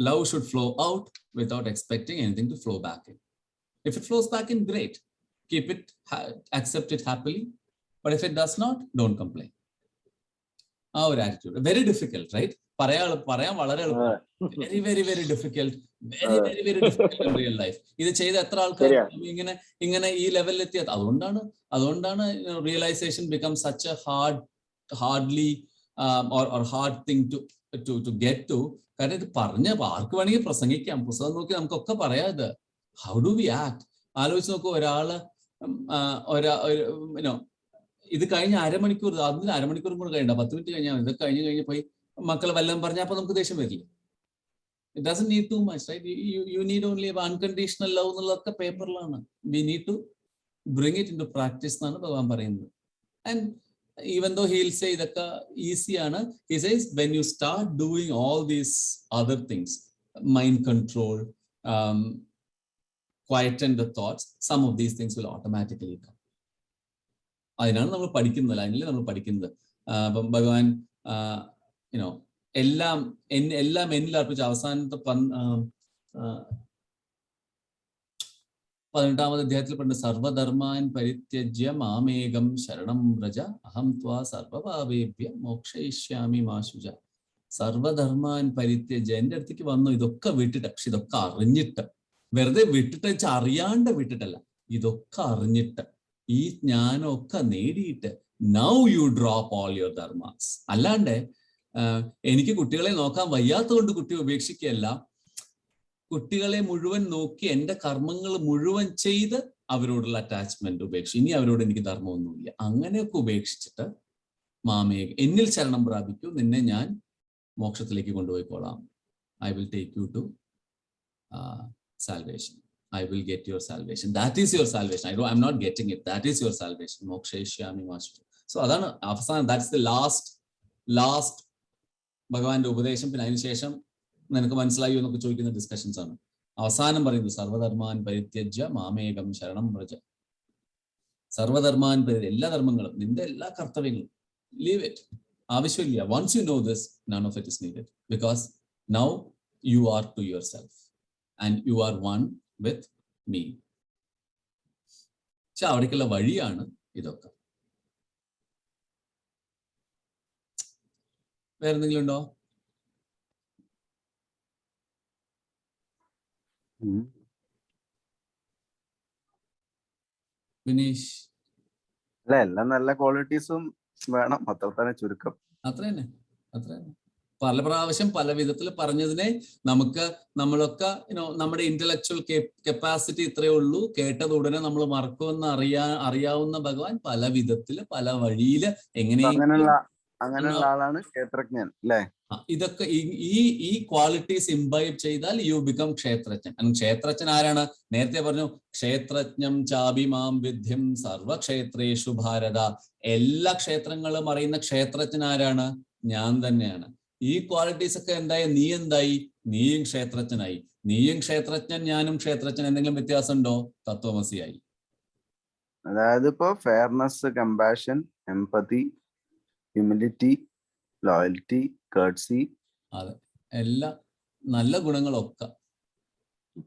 Love should flow out without expecting anything to flow back in. If it flows back in, great. Keep it, accept it happily. But if it does not, don't complain. Our attitude. Very difficult, right? പറയാൻ വളരെ എളുപ്പം. Very, very, very difficult. Very, very, very difficult in real life. ഇത് ചെയ്ത എത്ര ആൾക്കാർ ഇങ്ങനെ ഈ ലെവലിൽ എത്തിയത്? അതുകൊണ്ടാണ് realization becomes such a hardly or hard thing to get to. കാരണം ഇത് പറഞ്ഞ ആർക്ക് വേണമെങ്കിൽ പ്രസംഗിക്കാം, പുസ്തകം നോക്കി നമുക്കൊക്കെ പറയാം. ഇത് ഹൗ ഡു വി ആക്ട്? ആലോചിച്ച് നോക്കൂ, ഒരാള് ഇത് കഴിഞ്ഞ അരമണിക്കൂർ, അതിന് അരമണിക്കൂറും കൂടെ കഴിയണ്ട, 10 മിനിറ്റ് കഴിഞ്ഞാൽ ഇത് കഴിഞ്ഞ് പോയി മക്കൾ വല്ലതും പറഞ്ഞാൽ അപ്പൊ നമുക്ക് ദേഷ്യം വരില്ല. It doesn't need to much, right? You need only unconditional love എന്നുള്ളതൊക്കെ പേപ്പറിലാണ്. We need to bring it into practice എന്നാണ് ഭഗവാൻ പറയുന്നത്. And even though he'll say idakka easy ana, he says when you start doing all these other things, mind control, quieten the thoughts, some of these things will automatically come. അതിനാണ് നമ്മൾ പഠിക്കുന്നത്, അതിനല്ലേ നമ്മൾ പഠിക്കുന്നത്. അപ്പം ഭഗവാൻ എല്ലാം എന്നിൽ അർപ്പിച്ച അവസാനത്തെ 18ാമത് അധ്യായത്തിൽ പറഞ്ഞ സർവധർമാൻ പരിത്യജ്യ മാമേകം ശരണം വ്രജ അഹം ത്വാ സർവപാപേഭ്യ മോക്ഷയിഷ്യാമി മാ ശുച. സർവധർമാൻ പരിത്യജ്യ, എന്റെ അടുത്തേക്ക് വന്നു ഇതൊക്കെ വിട്ടിട്ട്, പക്ഷെ ഇതൊക്കെ അറിഞ്ഞിട്ട്, വെറുതെ വിട്ടിട്ട് വെച്ചാൽ അറിയാണ്ട് വിട്ടിട്ടല്ല, ഇതൊക്കെ അറിഞ്ഞിട്ട്, ഈ ജ്ഞാനമൊക്കെ നേടിയിട്ട് now you drop all your dharmas. അല്ലാണ്ട് എനിക്ക് കുട്ടികളെ നോക്കാൻ വയ്യാത്തതുകൊണ്ട് കുട്ടിയെ ഉപേക്ഷിക്കുകയല്ല, കുട്ടികളെ മുഴുവൻ നോക്കി എന്റെ കർമ്മങ്ങൾ മുഴുവൻ ചെയ്ത് അവരോടുള്ള അറ്റാച്ച്മെന്റ് ഉപേക്ഷിച്ചു. ഇനി അവരോട് എനിക്ക് ധർമ്മമൊന്നുമില്ല. അങ്ങനെയൊക്കെ ഉപേക്ഷിച്ചിട്ട് എന്നിൽ ശരണം പ്രാപിക്കൂ, നിന്നെ ഞാൻ മോക്ഷത്തിലേക്ക് കൊണ്ടുപോയിക്കോളാം. I will take you to salvation. I will get your salvation. That is your salvation. I'm not getting it. That is your salvation. Mokshayishyami master. So അതാണ് അവസാനം. That's the last ഭഗവാന്റെ ഉപദേശം. പിന്നെ അതിനുശേഷം നിനക്ക് മനസ്സിലായോ എന്നൊക്കെ ചോദിക്കുന്ന ഡിസ്കഷൻസ് ആണ്. അവസാനം പറയുന്നത് സർവധർമാൻ പരിത്യജ്യ മാമേകം ശരണം വ്രജ. സർവധർമാൻ എല്ലാ ധർമ്മങ്ങളും, നിന്റെ എല്ലാ കർത്തവ്യങ്ങളും ലീവ് ഇറ്റ്. ആവശ്യമില്ല. Once you know this, none of it is needed, because now you are to yourself and you are one with me. പക്ഷെ അവിടേക്കുള്ള വഴിയാണ് ഇതൊക്കെ. വേറെന്തെങ്കിലും ഉണ്ടോ? വിനീഷ്? അല്ല, എല്ലാം നല്ല ക്വാളിറ്റീസും വേണം, അത്ര തന്നെ ചുരുക്കം. അത്ര തന്നെ. പല പ്രാവശ്യം പല വിധത്തിൽ പറഞ്ഞതിനെ നമ്മളൊക്കെ നമ്മുടെ ഇന്റലക്ച്വൽ കപ്പാസിറ്റി ഇത്രയേ ഉള്ളൂ, കേട്ടത് ഉടനെ നമ്മൾ മറക്കുമെന്ന് അറിയാവുന്ന ഭഗവാൻ പല വിധത്തില് പല വഴിയില് അങ്ങനെയുള്ള ആളാണ് ക്ഷേത്രജ്ഞൻ അല്ലേ? ഇതൊക്കെ ഈ ക്വാളിറ്റീസ് ഇംബൈബ് ചെയ്താൽ യു ബിക്കം ക്ഷേത്രജ്ഞൻ. ക്ഷേത്രജ്ഞൻ ആരാണ്? നേരത്തെ പറഞ്ഞു ക്ഷേത്രജ്ഞം ചാഭിമാം വിദ്യം സർവക്ഷേത്രേഷു ഭാരത. എല്ലാ ക്ഷേത്രങ്ങളും അറിയുന്ന ക്ഷേത്രജ്ഞൻ ആരാണ്? ഞാൻ തന്നെയാണ്. ഈ ക്വാളിറ്റീസ് ഒക്കെ എന്തായി? നീയും ക്ഷേത്രജ്ഞനായി. നീയും ക്ഷേത്രജ്ഞൻ, ഞാനും ക്ഷേത്രജ്ഞൻ. എന്തെങ്കിലും വ്യത്യാസം ഉണ്ടോ? തത്വമസിയായി. അതായത് ഇപ്പോ fairness, compassion, empathy, humility, loyalty, curtsy, അതെ, എല്ലാ നല്ല ഗുണങ്ങളൊക്കെ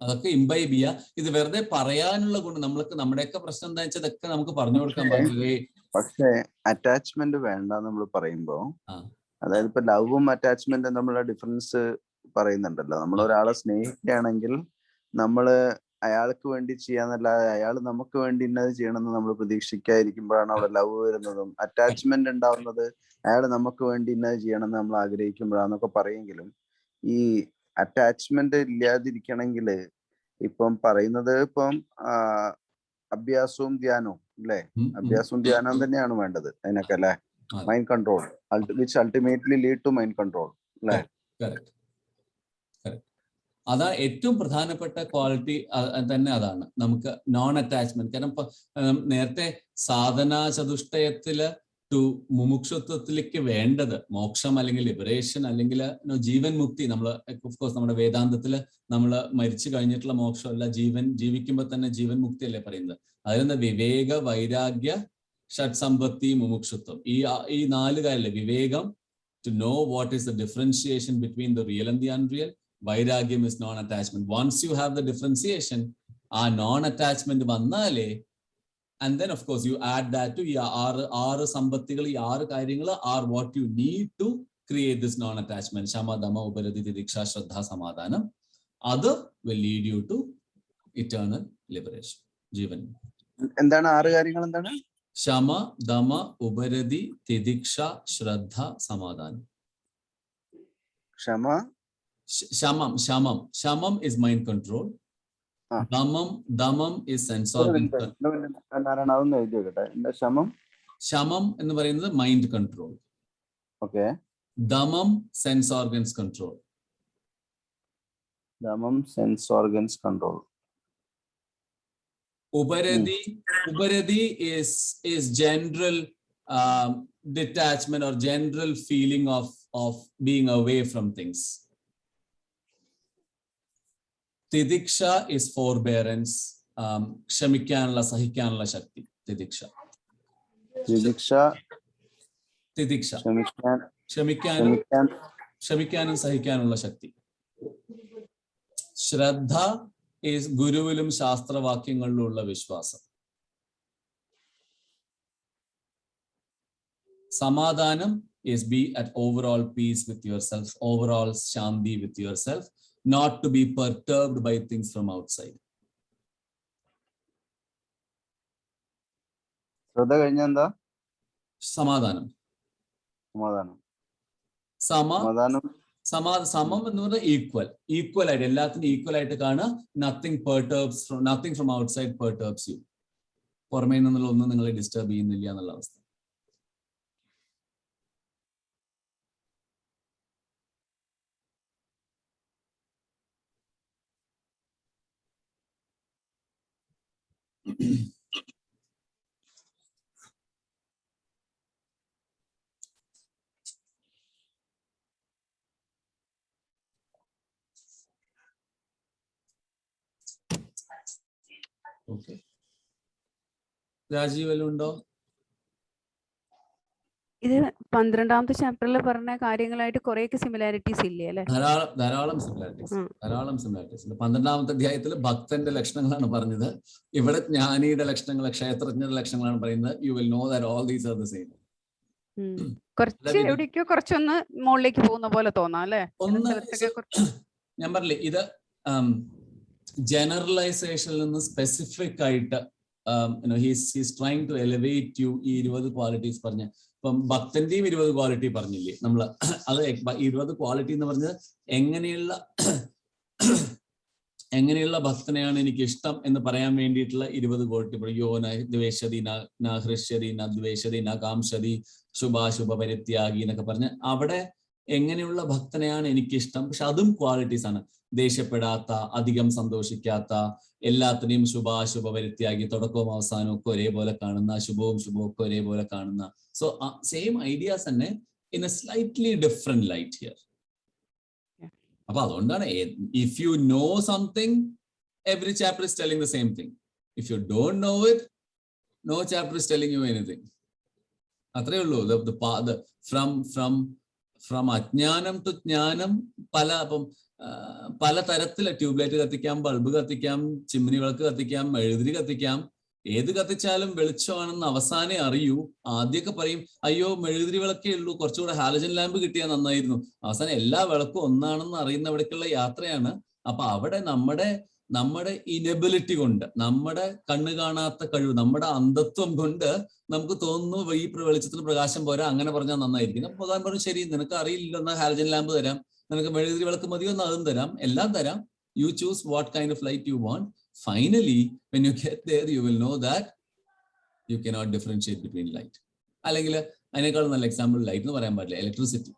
അതൊക്കെ ഇംബൈബ് ചെയ്യുക. ഇത് വെറുതെ പറയാനുള്ള ഗുണം. നമ്മുടെയൊക്കെ പ്രശ്നം എന്താ വെച്ചാൽ ഇതൊക്കെ നമുക്ക് പറഞ്ഞു കൊടുക്കാൻ പറ്റില്ലേ? പക്ഷേ അറ്റാച്ച്മെന്റ് വേണ്ട നമ്മൾ പറയുമ്പോ, അതായത് ഇപ്പൊ ലവും അറ്റാച്ച്മെന്റും തമ്മിലുള്ള ഡിഫറൻസ് പറയുന്നുണ്ടല്ലോ. നമ്മൾ ഒരാളെ സ്നേഹിക്കുകയാണെങ്കിൽ നമ്മള് അയാൾക്ക് വേണ്ടി ചെയ്യാന്നല്ലാതെ അയാൾ നമുക്ക് വേണ്ടി ഇന്നത് ചെയ്യണമെന്ന് നമ്മൾ പ്രതീക്ഷിക്കാതിരിക്കുമ്പോഴാണ് അവിടെ ലവ് വരുന്നതും. അറ്റാച്ച്മെന്റ് ഉണ്ടാവുന്നത് അയാൾ നമുക്ക് വേണ്ടി ഇന്നത് ചെയ്യണമെന്ന് നമ്മൾ ആഗ്രഹിക്കുമ്പോഴാന്നൊക്കെ പറയെങ്കിലും, ഈ അറ്റാച്ച്മെന്റ് ഇല്ലാതിരിക്കണമെങ്കിൽ ഇപ്പം പറയുന്നത് അഭ്യാസവും ധ്യാനവും അല്ലേ? അഭ്യാസവും ധ്യാനവും തന്നെയാണ് വേണ്ടത് അതിനൊക്കെ അല്ലെ? Mind control, which ultimately lead to mind control അല്ലേ? അതാ ഏറ്റവും പ്രധാനപ്പെട്ട ക്വാളിറ്റി തന്നെ. അതാണ് നമുക്ക് നോൺ അറ്റാച്ച്മെന്റ്. കാരണം ഇപ്പൊ നേരത്തെ സാധനാ ചതുഷ്ടയത്തില് ടു മുമുക്ഷത്വത്തിലേക്ക് വേണ്ടത് മോക്ഷം അല്ലെങ്കിൽ ലിബറേഷൻ അല്ലെങ്കിൽ ജീവൻ മുക്തി. ഓഫ്കോഴ്സ് നമ്മുടെ വേദാന്തത്തില് നമ്മൾ മരിച്ചു കഴിഞ്ഞിട്ടുള്ള മോക്ഷമല്ല, ജീവിക്കുമ്പോൾ തന്നെ ജീവൻ മുക്തി അല്ലേ പറയുന്നത്. അതിലെന്താ? വിവേക, വൈരാഗ്യ, ഷഡ്സമ്പത്തി, മുമുക്ഷത്വം. ഈ 4 കാര്യമില്ലേ? വിവേകം, to know what is the differentiation between the real and the unreal. Vairagyam is non-attachment. Once you have the differentiation, non-attachment vannale, and then of course you add that to ആറ് സമ്പത്തികൾ, ഈ 6 കാര്യങ്ങൾ are what you need to create this non-attachment. Shama, Dama, Uparati, Tidiksha, Shraddha, Samadhanam. Other will lead you to eternal liberation. ജീവൻ. എന്താണ് 6 കാര്യങ്ങൾ? എന്താണ്? ശമ, ദമ, ഉപരതി, തിദിക്ഷ, ശ്രദ്ധ, സമാധാനം. ശമം is mind control. ദമം is sense organ. ശമം എന്ന് പറയുന്നത് മൈൻഡ് കൺട്രോൾ. ഓക്കേ. ദമം sense organs control. Uparadi is general detachment or general feeling of being away from things. Tidiksha is forbearance, ക്ഷമിക്കാനുള്ള, സഹിക്കാനുള്ള ശക്തി. തിദിക്ഷ ക്ഷമിക്കാനും സഹിക്കാനുള്ള ശക്തി. ശ്രദ്ധ is ഗുരുവിലും ശാസ്ത്രവാക്യങ്ങളിലുള്ള വിശ്വാസം. സമാധാനം is be at overall peace with yourself, overall shanti with yourself, not to be perturbed by things from outside. ശ്രദ്ധ കഴിഞ്ഞ എന്താ? സമാധാനം. സമം എന്ന് പറഞ്ഞാൽ ഈക്വൽ ആയിട്ട്, എല്ലാത്തിനും ഈക്വൽ ആയിട്ട് കാണുക. Nothing from outside perturbs you. പുറമേ നിന്നുള്ള ഒന്നും നിങ്ങളെ ഡിസ്റ്റർബ് ചെയ്യുന്നില്ല എന്നുള്ള അവസ്ഥ. ഓക്കെ, രാജീവ് വല്ലതും ഉണ്ടോ? ഇത് 12ാമത്തെ ചാപ്റ്ററിൽ പറഞ്ഞ കാര്യങ്ങളായിട്ട് കുറെയൊക്കെ സിമിലാരിറ്റീസ് ഇല്ലേ അല്ലെ? ധാരാളം സിമിലാരിറ്റീസ് ഉണ്ട്. 12ാമത്തെ അധ്യായത്തിൽ ഭക്തന്റെ ലക്ഷണങ്ങളാണ് പറഞ്ഞത്. ഇവിടെ ജ്ഞാനിയുടെ ലക്ഷണങ്ങൾ, ക്ഷേത്രജ്ഞന്റെ ലക്ഷണങ്ങളാണ് പറയുന്നത്. You will know that all these are the same. കുറച്ച് എവിടേക്കോ കുറച്ചൊന്ന് മുകളിലേക്ക് പോകുന്ന പോലെ തോന്നാം അല്ലെ? ഞാൻ പറഞ്ഞില്ലേ, ഇത് ജനറലൈസേഷനിൽ നിന്ന് സ്പെസിഫിക് ആയിട്ട് he's trying to elevate you. ഈ 20 ക്വാളിറ്റീസ് പറഞ്ഞ് ഇപ്പം ഭക്തന്റെയും 20 ക്വാളിറ്റി പറഞ്ഞില്ലേ നമ്മള്. അത് 20 ക്വാളിറ്റി എന്ന് പറഞ്ഞത് എങ്ങനെയുള്ള ഭക്തനെയാണ് എനിക്ക് ഇഷ്ടം എന്ന് പറയാൻ വേണ്ടിയിട്ടുള്ള 20 ക്വാളിറ്റി. യോ ന ദ്വേഷതി ന ഹൃഷ്യതി ന ദ്വേഷതി ന കാംക്ഷതി ശുഭാശുഭ പരിത്യാഗി എന്നൊക്കെ പറഞ്ഞ് അവിടെ എങ്ങനെയുള്ള ഭക്തനെയാണ് എനിക്കിഷ്ടം. പക്ഷെ അതും ക്വാളിറ്റീസ് ആണ്. ദേഷ്യപ്പെടാത്ത, അധികം സന്തോഷിക്കാത്ത, എല്ലാത്തിനെയും ശുഭാശുഭ പരിത്യാഗി, തുടക്കവും അവസാനവും ഒക്കെ ഒരേപോലെ കാണുന്ന, ശുഭവും ഒക്കെ ഒരേപോലെ കാണുന്ന. സോ സെയിം ഐഡിയാസ് തന്നെ in a slightly different light here. അപ്പൊ അതുകൊണ്ടാണ് if you know something every chapter is telling the same thing. If you don't know it no chapter is telling you anything. അത്രേ ഉള്ളൂ. From അജ്ഞാനം to ജ്ഞാനം പല തരത്തില് tubelight കത്തിക്കാം, bulb കത്തിക്കാം, ചിമ്മിനി വിളക്ക് കത്തിക്കാം, മെഴുതിരി കത്തിക്കാം. ഏത് കത്തിച്ചാലും വെളിച്ചമാണെന്ന് അവസാനേ അറിയൂ. ആദ്യമൊക്കെ പറയും അയ്യോ മെഴുതിരി വിളക്കേ ഉള്ളൂ, കുറച്ചുകൂടെ ഹാലജൻ ലാമ്പ് കിട്ടിയാൽ നന്നായിരുന്നു. അവസാനം എല്ലാ വിളക്കും ഒന്നാണെന്ന് അറിയുന്നവിടേക്കുള്ള യാത്രയാണ്. അപ്പൊ അവിടെ നമ്മുടെ ഇനബിലിറ്റി കൊണ്ട്, നമ്മുടെ കണ്ണ് കാണാത്ത കഴിവ്, നമ്മുടെ അന്ധത്വം കൊണ്ട് നമുക്ക് തോന്നുന്നു ഈ വെളിച്ചത്തിന് പ്രകാശം പോരാ, അങ്ങനെ പറഞ്ഞാൽ നന്നായിരിക്കും. അപ്പൊ പ്രധാനം പറഞ്ഞു ശരി, നിനക്ക് അറിയില്ല എന്നാൽ ഹാലജൻ ലാമ്പ് തരാം, നിനക്ക് മെഴുകുതിരി വിളക്ക് മതിയോ എന്ന് അതും തരാം, എല്ലാം തരാം. You choose what kind of light you want. Finally, when you get there, you will know that you cannot differentiate between light. അല്ലെങ്കിൽ അതിനേക്കാളും നല്ല എക്സാമ്പിൾ ലൈറ്റ് എന്ന് പറയാൻ പാടില്ല, ഇലക്ട്രിസിറ്റി.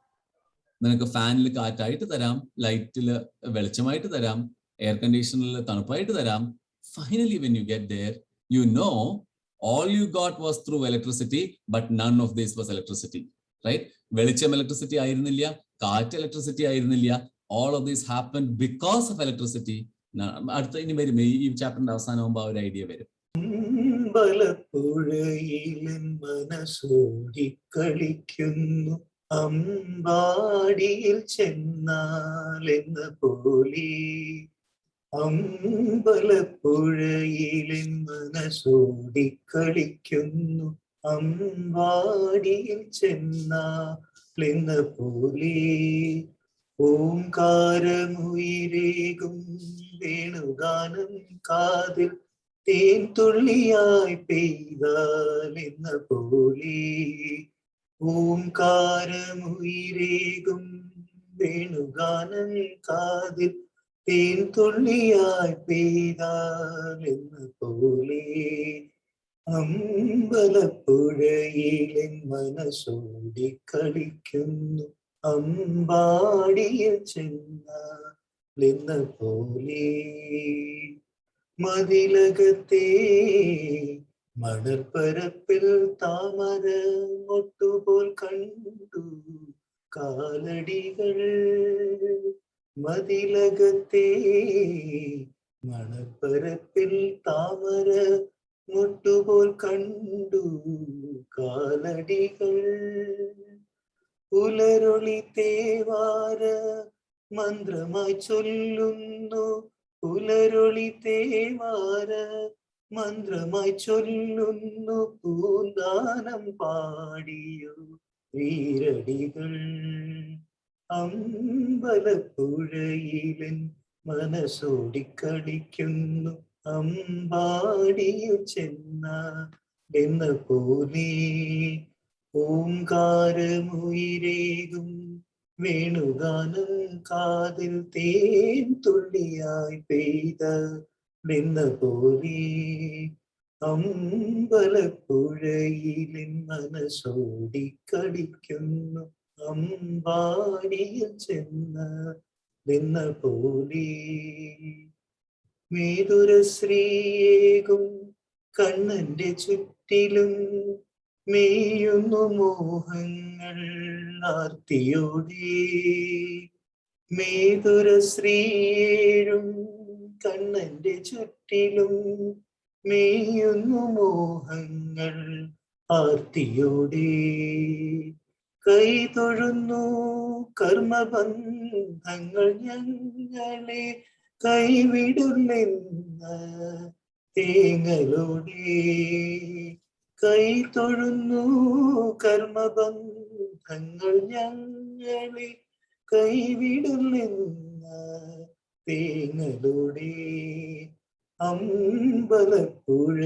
നിനക്ക് ഫാനിൽ കാറ്റായിട്ട് തരാം, ലൈറ്റിൽ വെളിച്ചമായിട്ട് തരാം, എയർ കണ്ടീഷണറിൽ തണുപ്പായിട്ട് തരാം. Finally, when you get there, you know all you got was through electricity, but none of this was electricity, right? വെളിച്ചം ഇലക്ട്രിസിറ്റി ആയിരുന്നില്ല, കാറ്റ് ഇലക്ട്രിസിറ്റി ആയിരുന്നില്ല. All of this happened because of electricity. അടുത്ത ഇനി വരും, ഈ ചാപ്റ്ററിന്റെ അവസാനമാകുമ്പോ ഒരു ഐഡിയ വരും. അമ്പലപ്പുഴയിൽ മനസ്സോടി കളിക്കുന്നു, അമ്പാടിയിൽ ചെന്നാലെന്ന പോലെ. അമ്പലപ്പുഴയിൽ മനസ്സോടി കളിക്കുന്നു, അമ്പാടിയിൽ ചെന്നാലെന്ന പോലെ. ഓംകാരമുയിരേകും വേണുഗാനം കാതിൽ തേൻ തുള്ളിയായി പെയ്താലെന്ന പോലെ. ഓംകാരമുയിരേകും വേണുഗാനം കാതിൽ തേൻ തുള്ളിയായി പെയ്താലെന്ന പോലെ. അമ്പലപ്പുഴയിലെൻ മനസ്സോടി കളിക്കുന്നു, അമ്പാടിയിൽ ചെന്ന പോലെ. മതിലകത്തെ മണൽപ്പരപ്പിൽ താമര മൊട്ടുപോൽ കണ്ടു കാലടികൾ. മതിലകത്തെ മണൽപ്പരപ്പിൽ താമര മൊട്ടുപോൽ കണ്ടു കാലടികൾ. പുലരൊളി തേവാര മന്ത്രമായി ചൊല്ലുന്നു, പുലരൊളി തേവാര മന്ത്രമായി ചൊല്ലുന്നു, പൂന്താനം പാടിയോ വീരടികൾ. അമ്പലപ്പുഴയിലെൻ മനസ്സോടി കളിക്കുന്നു, അമ്പാടിയിൽ ചെന്ന പോലെ. ഓംകാരമുയിരേകും വേണുഗാനം കാതിൽ തേൻ തുള്ളിയായി പെയ്തെന്ന പോലെ. അമ്പലപ്പുഴയിലെൻ മനസ്സോടി കളിക്കുന്നു, അമ്പാടിയിൽ ചെന്ന പോലെ. മേതുരശ്രീയേകും കണ്ണന്റെ ചുറ്റിലും മേയുന്നു മോഹങ്ങൾ ആർത്തിയോടെ. മേതുരശ്രീയേഴും കണ്ണന്റെ ചുറ്റിലും മേയുന്നു മോഹങ്ങൾ ആർത്തിയോടെ. കൈതൊഴുന്നു കർമ്മബന്ധങ്ങൾ ഞങ്ങളെ കൈവിടുന്നെന്ന തേങ്ങലോടെ. കൈതൊഴുന്നു കർമ്മബന്ധങ്ങൾ ഞങ്ങളെ കൈവിടുന്നെന്ന തേങ്ങലോടെ. അമ്പലപ്പുഴയിലെ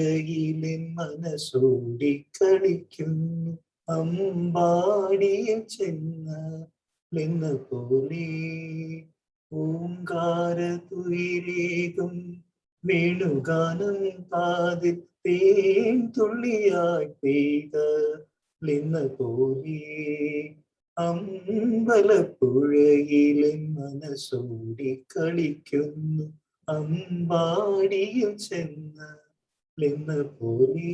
മനസ്സോടി കളിക്കുന്നു, അമ്പാടിയിൽ ചെന്ന പോലെ ഓങ്കാര തുയിരേകും വേണുഗാനം കാതിൽ തേൻ തുള്ളിയായി പെയ്ത പോലെ അമ്പലപ്പുഴയിലെ മനസ്സോടി കളിക്കുന്നു അമ്പാടിയിൽ ചെന്ന പോലെ.